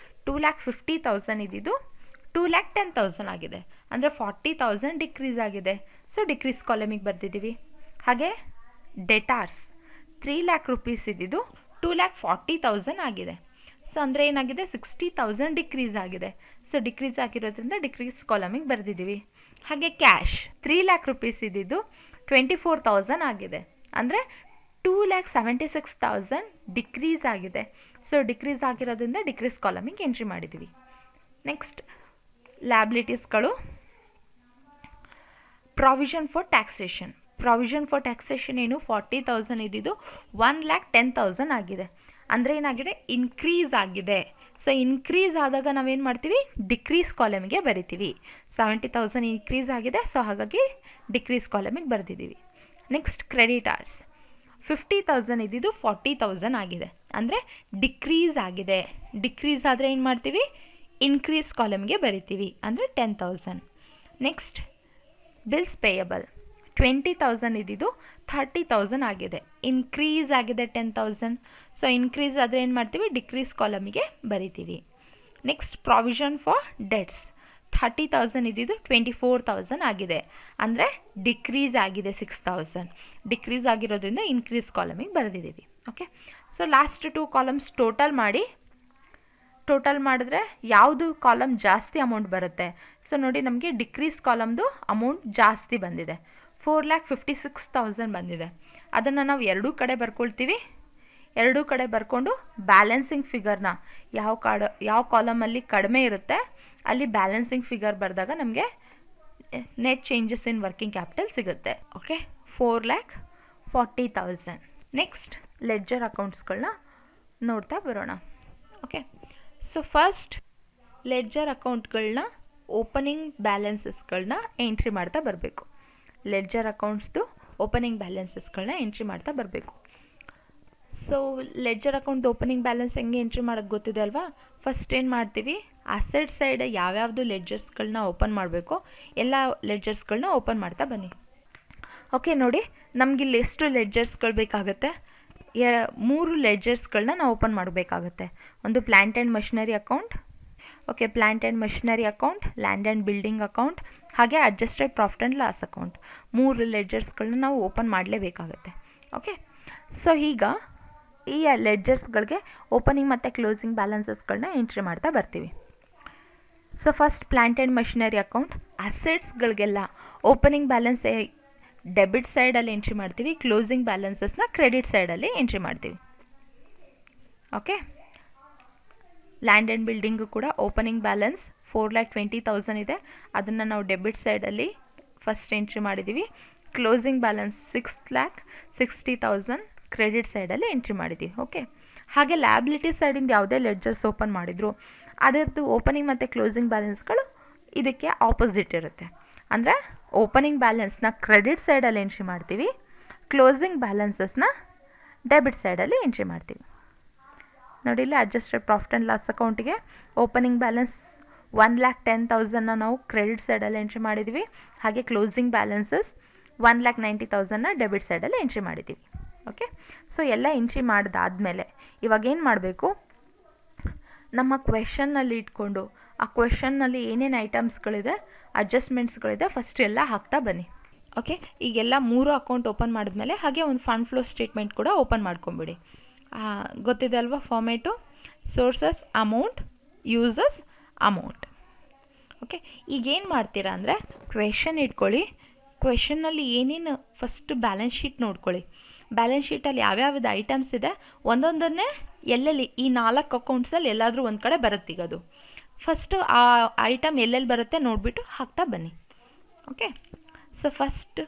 2,50,000 ಇದ್ದಿದ್ದು 2,10,000 ಆಗಿದೆ, ಅಂದರೆ 40,000 ಡಿಕ್ರೀಸ್ ಆಗಿದೆ. ಸೊ ಡಿಕ್ರೀಸ್ ಕಾಲಮಿಗೆ ಬರ್ತಿದ್ದೀವಿ. ಹಾಗೆ ಡೆಟಾರ್ಸ್ ₹3,00,000 ಇದ್ದಿದ್ದು 2,40,000 ಆಗಿದೆ. ಸೊ ಅಂದರೆ ಏನಾಗಿದೆ, 60,000 ಡಿಕ್ರೀಸ್ ಆಗಿದೆ. ಸೊ ಡಿಕ್ರೀಸ್ ಆಗಿರೋದ್ರಿಂದ ಡಿಕ್ರೀಸ್ ಕಾಲಮಿಗೆ ಬರೆದಿದ್ದೀವಿ. ಹಾಗೆ ಕ್ಯಾಶ್ ₹3,00,000 ಇದ್ದಿದ್ದು 24,000 ಆಗಿದೆ, ಅಂದರೆ 2,76,000 ಡಿಕ್ರೀಸ್ ಆಗಿದೆ. ಸೊ ಡಿಕ್ರೀಸ್ ಆಗಿರೋದ್ರಿಂದ ಡಿಕ್ರೀಸ್ ಕಾಲಮಿಗೆ ಎಂಟ್ರಿ ಮಾಡಿದ್ದೀವಿ. ನೆಕ್ಸ್ಟ್ ಲ್ಯಾಬಿಲಿಟೀಸ್ಗಳು, provision for taxation. Provision for taxation ಏನು, 40,000 ಇದ್ದಿದ್ದು 1,10,000 ಆಗಿದೆ, ಅಂದರೆ ಏನಾಗಿದೆ, ಇನ್ಕ್ರೀಸ್ ಆಗಿದೆ. ಸೊ ಇನ್ಕ್ರೀಸ್ ಆದಾಗ ನಾವೇನು ಮಾಡ್ತೀವಿ, ಡಿಕ್ರೀಸ್ ಕಾಲಮಿಗೆ ಬರಿತೀವಿ. 70,000 ಇನ್ಕ್ರೀಸ್ ಆಗಿದೆ, ಸೊ ಹಾಗಾಗಿ ಡಿಕ್ರೀಸ್ ಕಾಲಮಿಗೆ ಬರೆದಿದ್ದೀವಿ. ನೆಕ್ಸ್ಟ್ ಕ್ರೆಡಿಟಾರ್ಸ್, 50,000 ಇದ್ದಿದ್ದು 40,000 ಆಗಿದೆ, ಅಂದರೆ ಡಿಕ್ರೀಸ್ ಆಗಿದೆ. ಡಿಕ್ರೀಸ್ ಆದರೆ ಏನು ಮಾಡ್ತೀವಿ, ಇನ್ಕ್ರೀಸ್ ಕಾಲಮ್ಗೆ ಬರಿತೀವಿ, ಅಂದರೆ 10,000. ನೆಕ್ಸ್ಟ್ ಬಿಲ್ಸ್ ಪೇಯಬಲ್, 20,000 ಇದ್ದಿದ್ದು 30,000 ಆಗಿದೆ, ಇನ್ಕ್ರೀಸ್ ಆಗಿದೆ 10,000. ಸೊ ಇನ್ಕ್ರೀಸ್ ಆದರೆ ಏನು ಮಾಡ್ತೀವಿ, ಡಿಕ್ರೀಸ್ ಕಾಲಮಿಗೆ ಬರಿತೀವಿ. ನೆಕ್ಸ್ಟ್ ಪ್ರಾವಿಷನ್ ಫಾರ್ ಡೆಟ್ಸ್, 30,000 ಇದ್ದಿದ್ದು 24,000 ಆಗಿದೆ, ಅಂದರೆ ಡಿಕ್ರೀಸ್ ಆಗಿದೆ 6,000. ಡಿಕ್ರೀಸ್ ಆಗಿರೋದ್ರಿಂದ ಇನ್ಕ್ರೀಸ್ ಕಾಲಮಿಗೆ ಬರೆದಿದ್ದೀವಿ. Okay, so so last 2 columns total ಮಾಡಿದ್ರೆ ಯಾವುದು ಕಾಲಮ್ ಜಾಸ್ತಿ ಅಮೌಂಟ್ ಬರುತ್ತೆ. ಸೊ ನೋಡಿ ನಮಗೆ ಡಿಕ್ರೀಸ್ ಕಾಲಮ್ದು ಅಮೌಂಟ್ ಜಾಸ್ತಿ ಬಂದಿದೆ, 4,56,000 ಬಂದಿದೆ. ಅದನ್ನು ನಾವು ಎರಡೂ ಕಡೆ ಬರ್ಕೊಳ್ತೀವಿ. ಎರಡೂ ಕಡೆ ಬರ್ಕೊಂಡು ಬ್ಯಾಲೆನ್ಸಿಂಗ್ ಫಿಗರ್ನ ಯಾವ ಕಾಲಮಲ್ಲಿ ಕಡಿಮೆ ಇರುತ್ತೆ ಅಲ್ಲಿ ಬ್ಯಾಲೆನ್ಸಿಂಗ್ ಫಿಗರ್ ಬರೆದಾಗ ನಮಗೆ net changes in working capital ಸಿಗುತ್ತೆ. ಓಕೆ, 4,40,000. ನೆಕ್ಸ್ಟ್ ಲೆಡ್ಜರ್ ಅಕೌಂಟ್ಸ್ಗಳನ್ನ ನೋಡ್ತಾ ಬರೋಣ. ಓಕೆ, ಸೊ ಫಸ್ಟ್ ಲೆಡ್ಜರ್ ಅಕೌಂಟ್ಗಳನ್ನ ಓಪನಿಂಗ್ ಬ್ಯಾಲೆನ್ಸಸ್ಗಳನ್ನ ಎಂಟ್ರಿ ಮಾಡ್ತಾ ಬರಬೇಕು. ಲೆಡ್ಜರ್ ಅಕೌಂಟ್ಸ್ದು ಓಪನಿಂಗ್ ಬ್ಯಾಲೆನ್ಸಸ್ಗಳನ್ನ ಎಂಟ್ರಿ ಮಾಡ್ತಾ ಬರಬೇಕು. ಸೊ ಲೆಡ್ಜರ್ ಅಕೌಂಟ್ದು ಓಪನಿಂಗ್ ಬ್ಯಾಲೆನ್ಸ್ ಹೆಂಗೆ ಎಂಟ್ರಿ ಮಾಡೋದು ಗೊತ್ತಿದೆ ಅಲ್ವಾ. ಫಸ್ಟ್ ಏನು ಮಾಡ್ತೀವಿ, ಅಸೆಟ್ ಸೈಡ್ ಯಾವ್ಯಾವುದು ಲೆಡ್ಜರ್ಸ್ಗಳನ್ನ ಓಪನ್ ಮಾಡಬೇಕು ಎಲ್ಲ ಲೆಡ್ಜರ್ಸ್ಗಳನ್ನ ಓಪನ್ ಮಾಡ್ತಾ ಬನ್ನಿ. ಓಕೆ, ನೋಡಿ ನಮಗಿಲ್ಲಿ ಎಷ್ಟು ಲೆಡ್ಜರ್ಸ್ಗಳು ಬೇಕಾಗುತ್ತೆ, 3 ಲೆಡ್ಜರ್ಸ್ಗಳನ್ನ ನಾವು ಓಪನ್ ಮಾಡಬೇಕಾಗುತ್ತೆ. ಒಂದು plant and machinery account, okay, plant and machinery account, land and building account, ಹಾಗೆ adjusted profit and loss account. 3 ಲೆಡ್ಜರ್ಸ್ಗಳನ್ನ ನಾವು ಓಪನ್ ಮಾಡಲೇಬೇಕಾಗುತ್ತೆ. ಓಕೆ, ಸೊ ಈಗ ಈ ಲೆಡ್ಜರ್ಸ್ಗಳಿಗೆ ಓಪನಿಂಗ್ ಮತ್ತು ಕ್ಲೋಸಿಂಗ್ ಬ್ಯಾಲೆನ್ಸಸ್ಗಳನ್ನ ಎಂಟ್ರಿ ಮಾಡ್ತಾ ಬರ್ತೀವಿ. So first plant and machinery account, ಅಸೆಟ್ಸ್ಗಳಿಗೆಲ್ಲ ಓಪನಿಂಗ್ ಬ್ಯಾಲೆನ್ಸ್ ಡೆಬಿಟ್ ಸೈಡಲ್ಲಿ ಎಂಟ್ರಿ ಮಾಡ್ತೀವಿ, ಕ್ಲೋಸಿಂಗ್ ಬ್ಯಾಲೆನ್ಸಸ್ನ ಕ್ರೆಡಿಟ್ ಸೈಡಲ್ಲಿ ಎಂಟ್ರಿ ಮಾಡ್ತೀವಿ. ಓಕೆ, ಲ್ಯಾಂಡ್ ಆ್ಯಂಡ್ ಬಿಲ್ಡಿಂಗು ಕೂಡ ಓಪನಿಂಗ್ ಬ್ಯಾಲೆನ್ಸ್ 4,20,000 ಇದೆ, ಅದನ್ನು ನಾವು ಡೆಬಿಟ್ ಸೈಡಲ್ಲಿ ಫಸ್ಟ್ ಎಂಟ್ರಿ ಮಾಡಿದ್ದೀವಿ. ಕ್ಲೋಸಿಂಗ್ ಬ್ಯಾಲೆನ್ಸ್ 6,60,000 ಕ್ರೆಡಿಟ್ ಸೈಡಲ್ಲಿ ಎಂಟ್ರಿ ಮಾಡಿದ್ದೀವಿ. ಓಕೆ, ಹಾಗೆ ಲ್ಯಾಬಿಲಿಟಿ ಸೈಡಿಂದ ಯಾವುದೇ ಲೆಡ್ಜರ್ಸ್ ಓಪನ್ ಮಾಡಿದ್ರು ಅದರದ್ದು ಓಪನಿಂಗ್ ಮತ್ತು ಕ್ಲೋಸಿಂಗ್ ಬ್ಯಾಲೆನ್ಸ್ಗಳು ಇದಕ್ಕೆ ಆಪೋಸಿಟ್ ಇರುತ್ತೆ. ಅಂದರೆ ಓಪನಿಂಗ್ ಬ್ಯಾಲೆನ್ಸ್ನ ಕ್ರೆಡಿಟ್ ಸೈಡಲ್ಲಿ ಎಂಟ್ರಿ ಮಾಡ್ತೀವಿ, ಕ್ಲೋಸಿಂಗ್ ಬ್ಯಾಲೆನ್ಸಸ್ನ ಡೆಬಿಟ್ ಸೈಡಲ್ಲಿ ಎಂಟ್ರಿ ಮಾಡ್ತೀವಿ. ನೋಡಿ ಇಲ್ಲಿ ಅಡ್ಜಸ್ಟೆಡ್ ಪ್ರಾಫಿಟ್ ಆ್ಯಂಡ್ ಲಾಸ್ ಅಕೌಂಟಿಗೆ ಓಪನಿಂಗ್ ಬ್ಯಾಲೆನ್ಸ್ 1,10,000ನ ನಾವು ಕ್ರೆಡಿಟ್ ಸೈಡಲ್ಲಿ ಎಂಟ್ರಿ ಮಾಡಿದ್ದೀವಿ, ಹಾಗೆ ಕ್ಲೋಸಿಂಗ್ ಬ್ಯಾಲೆನ್ಸಸ್ 1,90,000ನ ಡೆಬಿಟ್ ಸೈಡಲ್ಲಿ ಎಂಟ್ರಿ ಮಾಡಿದ್ದೀವಿ. ಓಕೆ, ಸೊ ಎಲ್ಲ ಎಂಟ್ರಿ ಮಾಡಿದಾದಮೇಲೆ ಇವಾಗ ಏನು ಮಾಡಬೇಕು, ನಮ್ಮ ಕ್ವೆಶನ್ನಲ್ಲಿ ಇಟ್ಕೊಂಡು ಆ ಕ್ವೆಶನ್ನಲ್ಲಿ ಏನೇನು ಐಟಮ್ಸ್ಗಳಿದೆ ಅಡ್ಜಸ್ಟ್ಮೆಂಟ್ಸ್ಗಳಿದೆ ಫಸ್ಟ್ ಎಲ್ಲ ಹಾಕ್ತಾ ಬನ್ನಿ. ಓಕೆ, ಈಗೆಲ್ಲ 3 ಅಕೌಂಟ್ ಓಪನ್ ಮಾಡಿದ್ಮೇಲೆ ಹಾಗೆ ಒಂದು ಫಂಡ್ ಫ್ಲೋ ಸ್ಟೇಟ್ಮೆಂಟ್ ಕೂಡ ಓಪನ್ ಮಾಡ್ಕೊಂಬಿಡಿ. ಗೊತ್ತಿದೆ ಅಲ್ವಾ format, sources amount, uses amount. Okay, ಈಗೇನು ಮಾಡ್ತೀರಾ ಅಂದರೆ ಕ್ವೆಶನ್ ಇಟ್ಕೊಳ್ಳಿ, ಕ್ವೆಶನ್ನಲ್ಲಿ ಏನೇನು ಫಸ್ಟ್ ಬ್ಯಾಲೆನ್ಸ್ ಶೀಟ್ ನೋಡ್ಕೊಳ್ಳಿ. ಬ್ಯಾಲೆನ್ಸ್ ಶೀಟಲ್ಲಿ ಯಾವ್ಯಾವ್ದು ಐಟಮ್ಸ್ ಇದೆ ಒಂದೊಂದನ್ನೇ ಎಲ್ಲೆಲ್ಲಿ ಈ 4 ಅಕೌಂಟ್ಸಲ್ಲಿ ಎಲ್ಲಾದರೂ ಒಂದು ಕಡೆ ಬರುತ್ತೆ. ಈಗ ಅದು ಫಸ್ಟು ಆ ಐಟಮ್ ಎಲ್ಲೆಲ್ಲಿ ಬರುತ್ತೆ ನೋಡಿಬಿಟ್ಟು ಹಾಕ್ತಾ ಬನ್ನಿ. ಓಕೆ, ಸೊ ಫಸ್ಟ್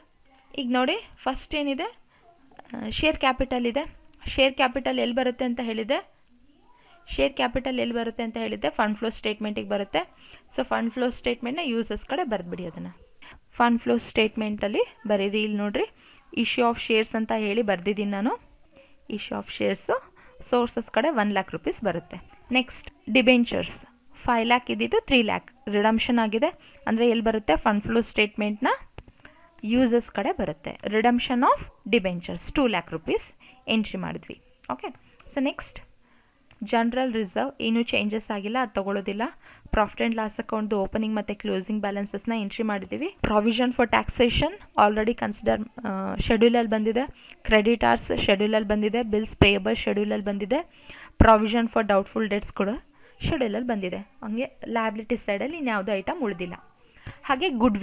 ಈಗ ನೋಡಿ ಫಸ್ಟ್ ಏನಿದೆ, ಶೇರ್ ಕ್ಯಾಪಿಟಲ್ ಇದೆ. ಶೇರ್ ಕ್ಯಾಪಿಟಲ್ ಎಲ್ಲಿ ಬರುತ್ತೆ ಅಂತ ಹೇಳಿದೆ, ಫಂಡ್ ಫ್ಲೋ ಸ್ಟೇಟ್ಮೆಂಟಿಗೆ ಬರುತ್ತೆ. ಸೊ ಫಂಡ್ ಫ್ಲೋ ಸ್ಟೇಟ್ಮೆಂಟ್ನ ಯೂಸಸ್ ಕಡೆ ಬರೆದ್ಬಿಡಿ. ಅದನ್ನು ಫಂಡ್ ಫ್ಲೋ ಸ್ಟೇಟ್ಮೆಂಟಲ್ಲಿ ಬರೀರಿ. ಇಲ್ಲಿ ನೋಡಿರಿ, ಇಶ್ಯೂ ಆಫ್ ಶೇರ್ಸ್ ಅಂತ ಹೇಳಿ ಬರೆದಿದ್ದೀನಿ ನಾನು. ಇಶ್ಯೂ ಆಫ್ ಶೇರ್ಸು ಸೋರ್ಸಸ್ ಕಡೆ 1,00,000 ರೂಪೀಸ್ ಬರುತ್ತೆ. ನೆಕ್ಸ್ಟ್ ಡಿಬೆಂಚರ್ಸ್ 5 lakh ಇದ್ದಿದ್ದು 3 lakh ರಿಡಮ್ಷನ್ ಆಗಿದೆ. ಅಂದರೆ ಎಲ್ಲಿ ಬರುತ್ತೆ, ಫಂಡ್ ಫ್ಲೋ ಸ್ಟೇಟ್ಮೆಂಟ್ನ ಯೂಸಸ್ ಕಡೆ ಬರುತ್ತೆ. Redemption of debentures 2 lakh rupees entry ಮಾಡಿದ್ವಿ. Okay, so next general reserve ಏನೂ ಚೇಂಜಸ್ ಆಗಿಲ್ಲ, ಅದು ತೊಗೊಳ್ಳೋದಿಲ್ಲ. ಪ್ರಾಫಿಟ್ ಆ್ಯಂಡ್ ಲಾಸ್ ಅಕೌಂಟ್ದು ಓಪನಿಂಗ್ ಮತ್ತು ಕ್ಲೋಸಿಂಗ್ ಬ್ಯಾಲೆನ್ಸಸ್ನ ಎಂಟ್ರಿ ಮಾಡಿದ್ದೀವಿ. Provision for taxation already consider ಶೆಡ್ಯೂಲಲ್ಲಿ ಬಂದಿದೆ, ಕ್ರೆಡಿಟಾರ್ಸ್ ಶೆಡ್ಯೂಲಲ್ಲಿ ಬಂದಿದೆ, ಬಿಲ್ಸ್ ಪೇಯಬಲ್ ಶೆಡ್ಯೂಲಲ್ಲಿ ಬಂದಿದೆ, ಪ್ರಾವಿಷನ್ ಫಾರ್ ಡೌಟ್ಫುಲ್ ಡೆಟ್ಸ್ ಕೂಡ ಶೆಡ್ಯೂಲಲ್ಲಿ ಬಂದಿದೆ. ಹಂಗೆ ಲ್ಯಾಬಿಲಿಟಿ ಸೈಡಲ್ಲಿ ಇನ್ಯಾವುದೋ ಐಟಮ್ ಉಳಿದಿಲ್ಲ. ಹಾಗೆ ಗುಡ್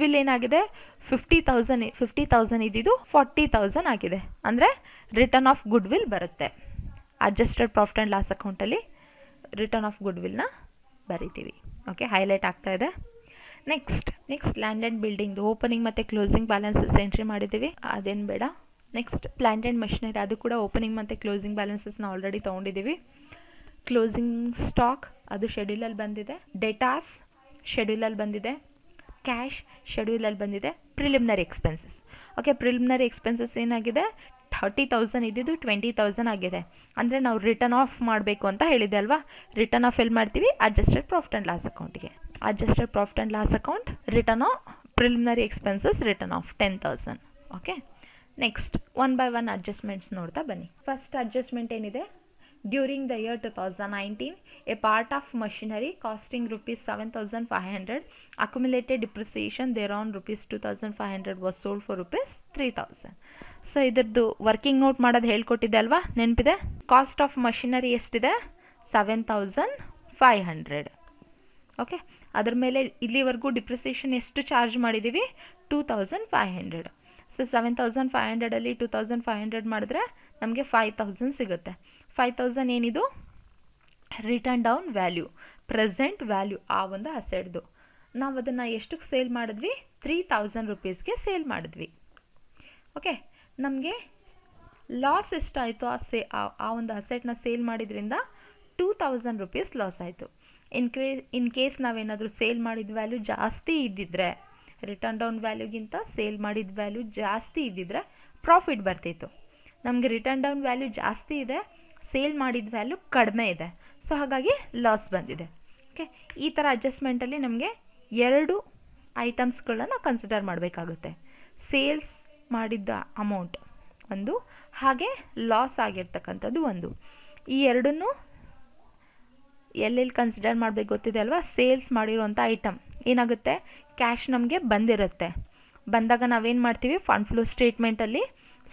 ವಿಲ್ ಏನಾಗಿದೆ, 50,000 ಇದ್ದಿದ್ದು 40,000 ಆಗಿದೆ. ಅಂದರೆ ರಿಟರ್ನ್ ಆಫ್ ಗುಡ್ ವಿಲ್ ಬರುತ್ತೆ. ಅಡ್ಜಸ್ಟೆಡ್ ಪ್ರಾಫಿಟ್ ಆ್ಯಂಡ್ ಲಾಸ್ ಅಕೌಂಟಲ್ಲಿ ರಿಟರ್ನ್ ಆಫ್ ಗುಡ್ ವಿಲ್ನ ಬರಿತೀವಿ. ಓಕೆ, ಹೈಲೈಟ್ ಆಗ್ತಾ ಇದೆ. ನೆಕ್ಸ್ಟ್ ಲ್ಯಾಂಡ್ ಆ್ಯಂಡ್ ಬಿಲ್ಡಿಂಗ್ದು ಓಪನಿಂಗ್ ಮತ್ತು ಕ್ಲೋಸಿಂಗ್ ಬ್ಯಾಲೆನ್ಸಸ್ ಎಂಟ್ರಿ ಮಾಡಿದ್ದೀವಿ, ಅದೇನು ಬೇಡ. ನೆಕ್ಸ್ಟ್ ಪ್ಲ್ಯಾಂಟ್ ಆ್ಯಂಡ್ ಮಷಿನರಿ, ಅದು ಕೂಡ ಓಪನಿಂಗ್ ಮತ್ತು ಕ್ಲೋಸಿಂಗ್ ಬ್ಯಾಲೆನ್ಸಸ್ನ ಆಲ್ರೆಡಿ ತೊಗೊಂಡಿದ್ದೀವಿ. ಕ್ಲೋಸಿಂಗ್ ಸ್ಟಾಕ್ ಅದು ಶೆಡ್ಯೂಲಲ್ಲಿ ಬಂದಿದೆ, ಡೇಟಾಸ್ ಶೆಡ್ಯೂಲಲ್ಲಿ ಬಂದಿದೆ, ಕ್ಯಾಶ್ ಶೆಡ್ಯೂಲಲ್ಲಿ ಬಂದಿದೆ, preliminary expenses. Okay, preliminary expenses ಏನಾಗಿದೆ, 30,000 ಇದ್ದಿದ್ದು 20,000 ಆಗಿದೆ. ಅಂದರೆ ನಾವು ರಿಟರ್ನ್ ಆಫ್ ಮಾಡಬೇಕು ಅಂತ ಹೇಳಿದೆ ಅಲ್ವಾ, ರಿಟರ್ನ್ ಆಫ್ ಎಲ್ಲಿ ಮಾಡ್ತೀವಿ, ಅಡ್ಜಸ್ಟೆಡ್ ಪ್ರಾಫಿಟ್ ಆ್ಯಂಡ್ ಲಾಸ್ ಅಕೌಂಟಿಗೆ. Adjusted profit and loss account return of preliminary expenses return of 10,000. Okay, next 1 by 1 adjustments ನೋಡ್ತಾ ಬನ್ನಿ. ಫಸ್ಟ್ ಅಡ್ಜಸ್ಟ್ಮೆಂಟ್ ಏನಿದೆ, During the year 2019, a part of machinery costing rupees 7,500 accumulated depreciation thereon rupees 2,500 was sold for rupees 3,000. So ಇದ್ರದ್ದು working note ಮಾಡೋದು ಹೇಳ್ಕೊಟ್ಟಿದ್ದೆ ಅಲ್ವಾ, ನೆನಪಿದೆ? Cost of machinery ಎಷ್ಟಿದೆ? 7,500. Okay, ಅದ್ರ ಮೇಲೆ ಇಲ್ಲಿವರೆಗೂ ಡಿಪ್ರಿಸಿಯೇಷನ್ ಎಷ್ಟು ಚಾರ್ಜ್ ಮಾಡಿದ್ದೀವಿ? 2,500. ಸೊ 7,500ಅಲ್ಲಿ 2,500 ಮಾಡಿದ್ರೆ ನಮಗೆ 5,000 ಸಿಗುತ್ತೆ. 5,000 ಏನಿದು? Return down value, present value ಆ ಒಂದು ಅಸೆಟ್ದು. ನಾವು ಅದನ್ನು ಎಷ್ಟಕ್ಕೆ ಸೇಲ್ ಮಾಡಿದ್ವಿ? 3,000 ರುಪೀಸ್ಗೆ ಸೇಲ್ ಮಾಡಿದ್ವಿ. ಓಕೆ, ನಮಗೆ ಲಾಸ್ ಎಷ್ಟಾಯಿತು? ಆ ಒಂದು ಅಸೆಟ್ನ ಸೇಲ್ ಮಾಡಿದ್ರಿಂದ 2,000 ರುಪೀಸ್ ಲಾಸ್ ಆಯಿತು. ಇನ್ ಕೇಸ್ ನಾವೇನಾದರೂ ಸೇಲ್ ಮಾಡಿದ ವ್ಯಾಲ್ಯೂ ಜಾಸ್ತಿ ಇದ್ದಿದ್ರೆ, ರಿಟರ್ನ್ ಡೌನ್ ವ್ಯಾಲ್ಯೂಗಿಂತ ಸೇಲ್ ಮಾಡಿದ ವ್ಯಾಲ್ಯೂ ಜಾಸ್ತಿ ಇದ್ದಿದ್ರೆ ಪ್ರಾಫಿಟ್ ಬರ್ತಿತ್ತು. ನಮಗೆ ರಿಟರ್ನ್ ಡೌನ್ ವ್ಯಾಲ್ಯೂ ಜಾಸ್ತಿ ಇದೆ, ಸೇಲ್ ಮಾಡಿದ ವ್ಯಾಲ್ಯೂ ಕಡಿಮೆ ಇದೆ, ಸೊ ಹಾಗಾಗಿ ಲಾಸ್ ಬಂದಿದೆ. ಓಕೆ, ಈ ಥರ ಅಡ್ಜಸ್ಟ್ಮೆಂಟಲ್ಲಿ ನಮಗೆ 2 ಐಟಮ್ಸ್ಗಳನ್ನ ಕನ್ಸಿಡರ್ ಮಾಡಬೇಕಾಗುತ್ತೆ. ಸೇಲ್ಸ್ ಮಾಡಿದ್ದ ಅಮೌಂಟ್ ಒಂದು, ಹಾಗೆ ಲಾಸ್ ಆಗಿರ್ತಕ್ಕಂಥದ್ದು ಒಂದು. ಈ ಎರಡನ್ನೂ ಎಲ್ಲೆಲ್ಲಿ ಕನ್ಸಿಡರ್ ಮಾಡಬೇಕು ಗೊತ್ತಿದೆ ಅಲ್ವಾ? ಸೇಲ್ಸ್ ಮಾಡಿರೋಂಥ ಐಟಮ್ ಏನಾಗುತ್ತೆ? ಕ್ಯಾಶ್ ನಮಗೆ ಬಂದಿರುತ್ತೆ. ಬಂದಾಗ ನಾವೇನು ಮಾಡ್ತೀವಿ? ಫಂಡ್ ಫ್ಲೋ ಸ್ಟೇಟ್ಮೆಂಟಲ್ಲಿ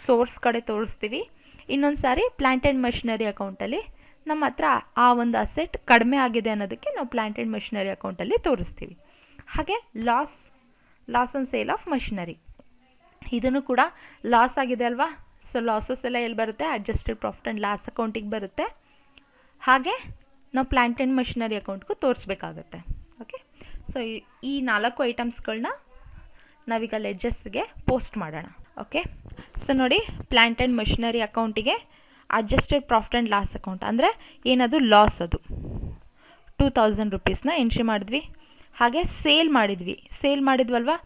ಸೋರ್ಸ್ ಕಡೆ ತೋರಿಸ್ತೀವಿ. ಇನ್ನೊಂದು ಸಾರಿ ಪ್ಲ್ಯಾಂಟ್ ಆ್ಯಂಡ್ ಮಷಿನರಿ ಅಕೌಂಟಲ್ಲಿ ನಮ್ಮ ಹತ್ರ ಆ ಒಂದು ಅಸೆಟ್ ಕಡಿಮೆ ಆಗಿದೆ ಅನ್ನೋದಕ್ಕೆ ನಾವು ಪ್ಲ್ಯಾಂಟ್ ಆ್ಯಂಡ್ ಮಷಿನರಿ ಅಕೌಂಟಲ್ಲಿ ತೋರಿಸ್ತೀವಿ. ಹಾಗೆ loss on sale of machinery, ಇದನ್ನು ಕೂಡ ಲಾಸ್ ಆಗಿದೆ ಅಲ್ವಾ? ಸೊ ಲಾಸಸ್ ಎಲ್ಲ ಎಲ್ಲಿ ಬರುತ್ತೆ? ಅಡ್ಜಸ್ಟೆಡ್ ಪ್ರಾಫಿಟ್ ಆ್ಯಂಡ್ ಲಾಸ್ ಅಕೌಂಟಿಗೆ ಬರುತ್ತೆ. ಹಾಗೆ ನಾವು ಪ್ಲ್ಯಾಂಟ್ ಆ್ಯಂಡ್ ಮಷಿನರಿ ಅಕೌಂಟ್ಗೂ ತೋರಿಸ್ಬೇಕಾಗತ್ತೆ. ಓಕೆ, ಸೊ ಈ 4 ಐಟಮ್ಸ್ಗಳನ್ನ ನಾವೀಗ ಲೆಡ್ಜರ್ಸ್ಗೆ ಪೋಸ್ಟ್ ಮಾಡೋಣ. ಓಕೆ, ಸೊ ನೋಡಿ, ಪ್ಲ್ಯಾಂಟ್ ಆ್ಯಂಡ್ ಮಷಿನರಿ ಅಕೌಂಟಿಗೆ adjusted profit and loss account ಅಂದರೆ ಏನದು? ಲಾಸ್. ಅದು 2,000 ರುಪೀಸ್ನ ಎಂಟ್ರಿ ಮಾಡಿದ್ವಿ. ಹಾಗೆ ಸೇಲ್ ಮಾಡಿದ್ವಲ್ವಾ?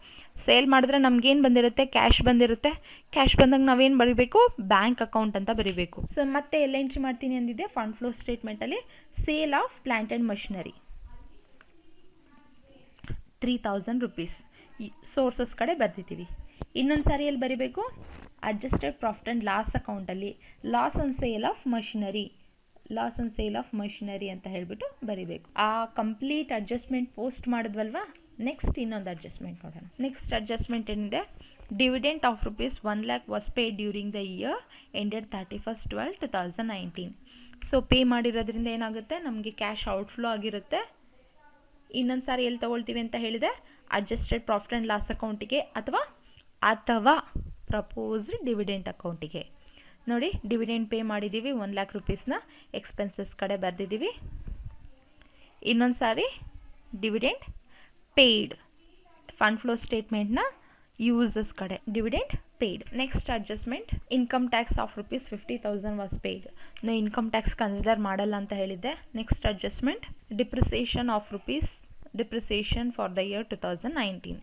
ಸೇಲ್ ಮಾಡಿದ್ರೆ ನಮಗೇನು ಬಂದಿರುತ್ತೆ? ಕ್ಯಾಶ್ ಬಂದಿರುತ್ತೆ. ಕ್ಯಾಶ್ ಬಂದಾಗ ನಾವೇನು ಬರೀಬೇಕು? ಬ್ಯಾಂಕ್ ಅಕೌಂಟ್ ಅಂತ ಬರೀಬೇಕು. ಸೊ ಮತ್ತೆ ಎಲ್ಲ ಎಂಟ್ರಿ ಮಾಡ್ತೀನಿ ಅಂದಿದ್ದೆ? ಫಂಡ್ ಫ್ಲೋ ಸ್ಟೇಟ್ಮೆಂಟಲ್ಲಿ sale of plant and machinery 3,000 rupees sources ಕಡೆ ಬರ್ತಿದ್ದೀವಿ. ಇನ್ನೊಂದು ಸಾರಿ ಎಲ್ಲಿ ಬರೀಬೇಕು? ಅಡ್ಜಸ್ಟೆಡ್ ಪ್ರಾಫಿಟ್ ಆ್ಯಂಡ್ ಲಾಸ್ ಅಕೌಂಟಲ್ಲಿ loss on sale of machinery ಅಂತ ಹೇಳಿಬಿಟ್ಟು ಬರೀಬೇಕು. ಆ ಕಂಪ್ಲೀಟ್ ಅಡ್ಜಸ್ಟ್ಮೆಂಟ್ ಪೋಸ್ಟ್ ಮಾಡಿದ್ವಲ್ವಾ? ನೆಕ್ಸ್ಟ್ ಇನ್ನೊಂದು ಅಡ್ಜಸ್ಟ್ಮೆಂಟ್ ನೋಡೋಣ. ನೆಕ್ಸ್ಟ್ ಅಡ್ಜಸ್ಟ್ಮೆಂಟ್ ಏನಿದೆ? Dividend of rupees 1 lakh was paid during the year ended 31/12/2019. So pay ಮಾಡಿರೋದ್ರಿಂದ ಏನಾಗುತ್ತೆ? ನಮಗೆ ಕ್ಯಾಶ್ ಔಟ್ಫ್ಲೋ ಆಗಿರುತ್ತೆ. ಇನ್ನೊಂದು ಸಾರಿ ಎಲ್ಲಿ ತೊಗೊಳ್ತೀವಿ ಅಂತ ಹೇಳಿದೆ? ಅಡ್ಜಸ್ಟೆಡ್ ಪ್ರಾಫಿಟ್ ಆ್ಯಂಡ್ ಲಾಸ್ ಅಕೌಂಟಿಗೆ ಅಥವಾ ಪ್ರಪೋಸ್ಡ್ ಡಿವಿಡೆಂಟ್ ಅಕೌಂಟಿಗೆ. ನೋಡಿ, ಡಿವಿಡೆಂಟ್ ಪೇ ಮಾಡಿದ್ದೀವಿ 1 lakh ರುಪೀಸ್ನ, ಎಕ್ಸ್ಪೆನ್ಸಸ್ ಕಡೆ ಬರೆದಿದ್ದೀವಿ. ಇನ್ನೊಂದು ಸಾರಿ ಡಿವಿಡೆಂಟ್ ಪೇಯ್ಡ್, ಫಂಡ್ ಫ್ಲೋ ಸ್ಟೇಟ್ಮೆಂಟ್ನ ಯೂಸಸ್ ಕಡೆ dividend paid. Next adjustment, income tax of rupees 50,000 was paid. ನಾವು ಇನ್ಕಮ್ ಟ್ಯಾಕ್ಸ್ ಕನ್ಸಿಡರ್ ಮಾಡಲ್ಲ ಅಂತ ಹೇಳಿದ್ದೆ. Next adjustment, depreciation for the year 2019.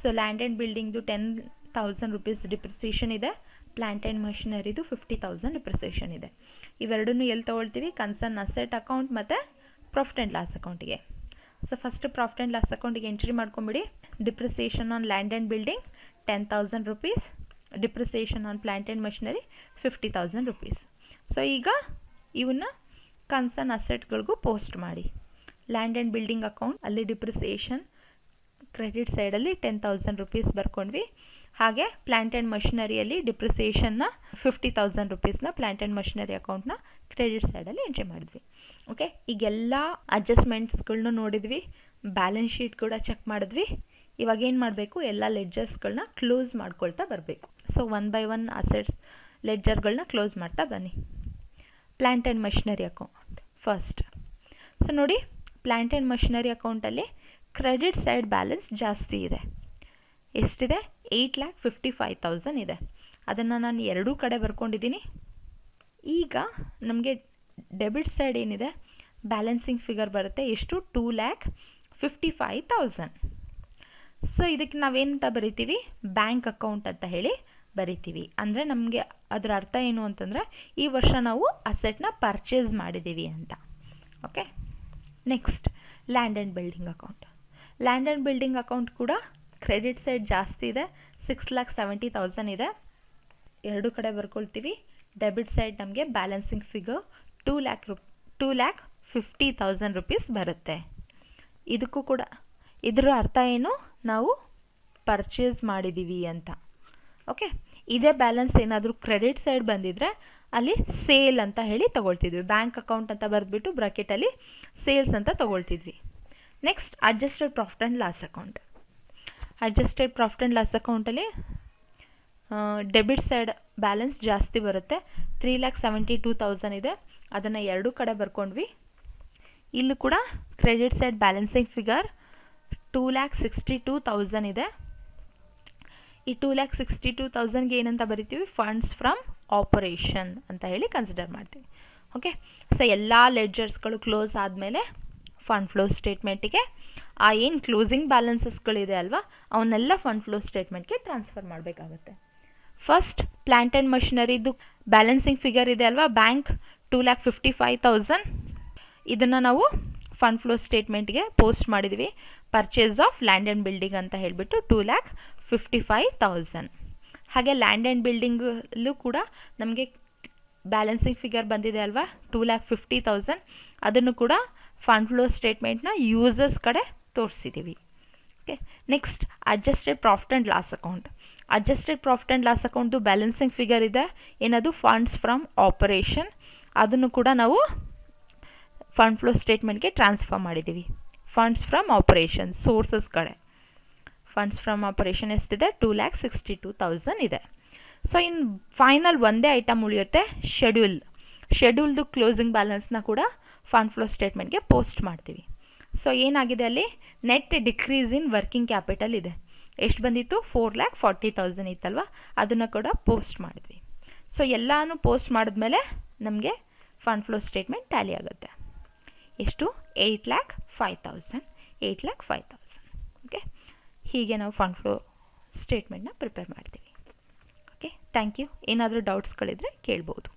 So land and ಬಿಲ್ಡಿಂಗ್ದು 10,000 ರುಪೀಸ್ ಡಿಪ್ರಿಸಿಯೇಷನ್ ಇದೆ, ಪ್ಲ್ಯಾಂಟ್ ಆ್ಯಂಡ್ ಮಷಿನರಿದು 50,000 depreciation ಇದೆ. ಇವೆರಡನ್ನೂ ಎಲ್ಲಿ ತೊಗೊಳ್ತೀವಿ? ಕನ್ಸರ್ನ್ ಅಸೆಟ್ ಅಕೌಂಟ್ ಮತ್ತು ಪ್ರಾಫಿಟ್ ಆ್ಯಂಡ್ ಲಾಸ್ ಅಕೌಂಟಿಗೆ. So first profit and loss ಅಕೌಂಟಿಗೆ ಎಂಟ್ರಿ ಮಾಡ್ಕೊಂಬಿಡಿ. Depreciation on land and building 10,000 rupees, depreciation on plant and machinery 50,000 rupees. So ಈಗ ಇವನ್ನ ಕನ್ಸರ್ನ್ ಅಸೆಟ್ಗಳಿಗೂ ಪೋಸ್ಟ್ ಮಾಡಿ. ಲ್ಯಾಂಡ್ ಆ್ಯಂಡ್ ಬಿಲ್ಡಿಂಗ್ ಅಕೌಂಟ್ ಅಲ್ಲಿ depreciation credit ಸೈಡಲ್ಲಿ 10,000 ರುಪೀಸ್ ಬರ್ಕೊಂಡ್ವಿ. ಹಾಗೆ ಪ್ಲ್ಯಾಂಟ್ ಆ್ಯಂಡ್ ಮಷಿನರಿಯಲ್ಲಿ ಡಿಪ್ರಿಸಿಯೇಷನ್ನ 50,000 ರುಪೀಸ್ನ ಪ್ಲ್ಯಾಂಟ್ ಆ್ಯಂಡ್ ಮಷಿನರಿ ಅಕೌಂಟ್ನ ಕ್ರೆಡಿಟ್ ಸೈಡಲ್ಲಿ ಎಂಟ್ರಿ ಮಾಡಿದ್ವಿ. ಓಕೆ, ಈಗೆಲ್ಲ ಅಡ್ಜಸ್ಟ್ಮೆಂಟ್ಸ್ಗಳನ್ನ ನೋಡಿದ್ವಿ, ಬ್ಯಾಲೆನ್ಸ್ ಶೀಟ್ ಕೂಡ ಚೆಕ್ ಮಾಡಿದ್ವಿ. ಇವಾಗ ಏನು ಮಾಡಬೇಕು? ಎಲ್ಲ ಲೆಡ್ಜರ್ಸ್ಗಳನ್ನ ಕ್ಲೋಸ್ ಮಾಡ್ಕೊಳ್ತಾ ಬರಬೇಕು. ಸೊ 1 by 1 ಅಸೆಟ್ಸ್ ಲೆಡ್ಜರ್ಗಳನ್ನ ಕ್ಲೋಸ್ ಮಾಡ್ತಾ ಬನ್ನಿ. Plant and machinery account first. So ನೋಡಿ, ಪ್ಲ್ಯಾಂಟ್ ಆ್ಯಂಡ್ ಮಷಿನರಿ ಅಕೌಂಟಲ್ಲಿ ಕ್ರೆಡಿಟ್ ಸೈಡ್ ಬ್ಯಾಲೆನ್ಸ್ ಜಾಸ್ತಿ ಇದೆ. ಎಷ್ಟಿದೆ? 8,55,000 ಇದೆ. ಅದನ್ನು ನಾನು ಎರಡೂ ಕಡೆ ಬರ್ಕೊಂಡಿದ್ದೀನಿ. ಈಗ ನಮಗೆ ಡೆಬಿಟ್ ಸೈಡ್ ಏನಿದೆ? ಬ್ಯಾಲೆನ್ಸಿಂಗ್ ಫಿಗರ್ ಬರುತ್ತೆ. ಎಷ್ಟು? 2,55,000. ಸೊ ಇದಕ್ಕೆ ನಾವೇನಂತ ಬರಿತೀವಿ? ಬ್ಯಾಂಕ್ ಅಕೌಂಟ್ ಅಂತ ಹೇಳಿ ಬರಿತೀವಿ. ಅಂದರೆ ನಮಗೆ ಅದರ ಅರ್ಥ ಏನು ಅಂತಂದರೆ ಈ ವರ್ಷ ನಾವು ಅಸೆಟ್ನ ಪರ್ಚೇಸ್ ಮಾಡಿದ್ದೀವಿ ಅಂತ. Okay, next land and building account. Land and building account ಕೂಡ ಕ್ರೆಡಿಟ್ ಸೈಡ್ ಜಾಸ್ತಿ ಇದೆ, 6,70,000 ಇದೆ. ಎರಡು ಕಡೆ ಬರ್ಕೊಳ್ತೀವಿ. ಡೆಬಿಟ್ ಸೈಡ್ ನಮಗೆ ಬ್ಯಾಲೆನ್ಸಿಂಗ್ ಫಿಗರ್ 2,50,000 rupees ಬರುತ್ತೆ. ಇದಕ್ಕೂ ಕೂಡ ಇದರ ಅರ್ಥ ಏನು, ನಾವು ಪರ್ಚೇಸ್ ಮಾಡಿದ್ದೀವಿ ಅಂತ. ಓಕೆ, ಇದೇ ಬ್ಯಾಲೆನ್ಸ್ ಏನಾದರೂ ಕ್ರೆಡಿಟ್ ಸೈಡ್ ಬಂದಿದ್ದರೆ ಅಲ್ಲಿ ಸೇಲ್ ಅಂತ ಹೇಳಿ ತಗೊಳ್ತಿದ್ವಿ. ಬ್ಯಾಂಕ್ ಅಕೌಂಟ್ ಅಂತ ಬರೆದ್ಬಿಟ್ಟು ಬ್ರಾಕೆಟಲ್ಲಿ ಸೇಲ್ಸ್ ಅಂತ ತಗೊಳ್ತಿದ್ವಿ. Next adjusted profit and loss account. Adjusted profit and loss ಅಕೌಂಟಲ್ಲಿ ಡೆಬಿಟ್ ಸೈಡ್ ಬ್ಯಾಲೆನ್ಸ್ ಜಾಸ್ತಿ ಬರುತ್ತೆ. 3,72,000 ಇದೆ, ಅದನ್ನು ಎರಡೂ ಕಡೆ ಬರ್ಕೊಂಡ್ವಿ. ಇಲ್ಲೂ ಕೂಡ ಕ್ರೆಡಿಟ್ ಸೈಡ್ ಬ್ಯಾಲೆನ್ಸಿಂಗ್ ಫಿಗರ್ 2,62,000 ಇದೆ. ಈ 2,62,000ಗೆ ಏನಂತ ಬರಿತೀವಿ, ಫಂಡ್ಸ್ ಫ್ರಮ್ ಆಪರೇಷನ್ ಅಂತ ಹೇಳಿ ಕನ್ಸಿಡರ್ ಮಾಡ್ತೀವಿ. ಓಕೆ, ಸೊ ಎಲ್ಲ ಲೆಡ್ಜರ್ಸ್ಗಳು ಕ್ಲೋಸ್ ಆದಮೇಲೆ ಫಂಡ್ ಫ್ಲೋ ಸ್ಟೇಟ್ಮೆಂಟಿಗೆ ಆ ಏನು ಕ್ಲೋಸಿಂಗ್ ಬ್ಯಾಲೆನ್ಸಸ್ಗಳಿದೆ ಅಲ್ವಾ, ಅವನ್ನೆಲ್ಲ ಫಂಡ್ ಫ್ಲೋ ಸ್ಟೇಟ್ಮೆಂಟ್ಗೆ ಟ್ರಾನ್ಸ್ಫರ್ ಮಾಡಬೇಕಾಗುತ್ತೆ. ಫಸ್ಟ್ ಪ್ಲ್ಯಾಂಟ್ ಆ್ಯಂಡ್ ಮಷಿನರಿದು ಬ್ಯಾಲೆನ್ಸಿಂಗ್ ಫಿಗರ್ ಇದೆ ಅಲ್ವಾ, ಬ್ಯಾಂಕ್ 2,55,000, ಇದನ್ನು ನಾವು ಫಂಡ್ ಫ್ಲೋ ಸ್ಟೇಟ್ಮೆಂಟ್ಗೆ ಪೋಸ್ಟ್ ಮಾಡಿದ್ವಿ. Purchase of land and building ಅಂತ ಹೇಳಿಬಿಟ್ಟು 2,55,000. ಹಾಗೆ ಲ್ಯಾಂಡ್ ಆ್ಯಂಡ್ ಬಿಲ್ಡಿಂಗಲ್ಲೂ ಕೂಡ ನಮಗೆ ಬ್ಯಾಲೆನ್ಸಿಂಗ್ ಫಿಗರ್ ಬಂದಿದೆ ಅಲ್ವಾ, 2,50,000, ಅದನ್ನು ಕೂಡ ಫಂಡ್ ಫ್ಲೋ ಸ್ಟೇಟ್ಮೆಂಟ್ನ ಯೂಸರ್ಸ್ ಕಡೆ ತೋರಿಸಿದ್ದೀವಿ. Okay, next adjusted profit and loss account. Adjusted profit and loss ಅಕೌಂಟ್ದು ಬ್ಯಾಲೆನ್ಸಿಂಗ್ ಫಿಗರ್ ಇದೆ, ಏನದು ಫಂಡ್ಸ್ ಫ್ರಮ್ ಆಪರೇಷನ್, ಅದನ್ನು ಕೂಡ ನಾವು ಫಂಡ್ ಫ್ಲೋ ಸ್ಟೇಟ್ಮೆಂಟ್ಗೆ ಟ್ರಾನ್ಸ್ಫರ್ ಮಾಡಿದ್ದೀವಿ. ಫಂಡ್ಸ್ ಫ್ರಮ್ ಆಪರೇಷನ್ ಸೋರ್ಸಸ್ ಕಡೆ ಫಂಡ್ಸ್ ಫ್ರಮ್ ಆಪರೇಷನ್ ಎಷ್ಟಿದೆ, 2,62,000 ಇದೆ. ಸೊ ಇನ್ನು ಫೈನಲ್ ಒಂದೇ ಐಟಮ್ ಉಳಿಯುತ್ತೆ, ಶೆಡ್ಯೂಲ್ದು ಕ್ಲೋಸಿಂಗ್ ಬ್ಯಾಲೆನ್ಸ್ನ ಕೂಡ ಫಂಡ್ ಫ್ಲೋ ಸ್ಟೇಟ್ಮೆಂಟ್ಗೆ ಪೋಸ್ಟ್ ಮಾಡ್ತೀವಿ. ಸೊ ಏನಾಗಿದೆ ಅಲ್ಲಿ, net decrease in working capital ಇದೆ. ಎಷ್ಟು ಬಂದಿತ್ತು, 4,40,000 ಇತ್ತಲ್ವ, ಅದನ್ನು ಕೂಡ ಪೋಸ್ಟ್ ಮಾಡಿದ್ವಿ. ಸೊ ಎಲ್ಲನೂ ಪೋಸ್ಟ್ ಮಾಡಿದ್ಮೇಲೆ ನಮಗೆ ಫಂಡ್ ಫ್ಲೋ ಸ್ಟೇಟ್ಮೆಂಟ್ ಟ್ಯಾಲಿ ಆಗುತ್ತೆ. ಎಷ್ಟು, 8,05,000. ಓಕೆ, ಹೀಗೆ ನಾವು ಫಂಡ್ ಫ್ಲೋ ಸ್ಟೇಟ್ಮೆಂಟ್ನ ಪ್ರಿಪೇರ್ ಮಾಡ್ತೀವಿ. Okay, thank you. ಏನಾದರೂ ಡೌಟ್ಸ್ಗಳಿದ್ರೆ ಕೇಳ್ಬೋದು.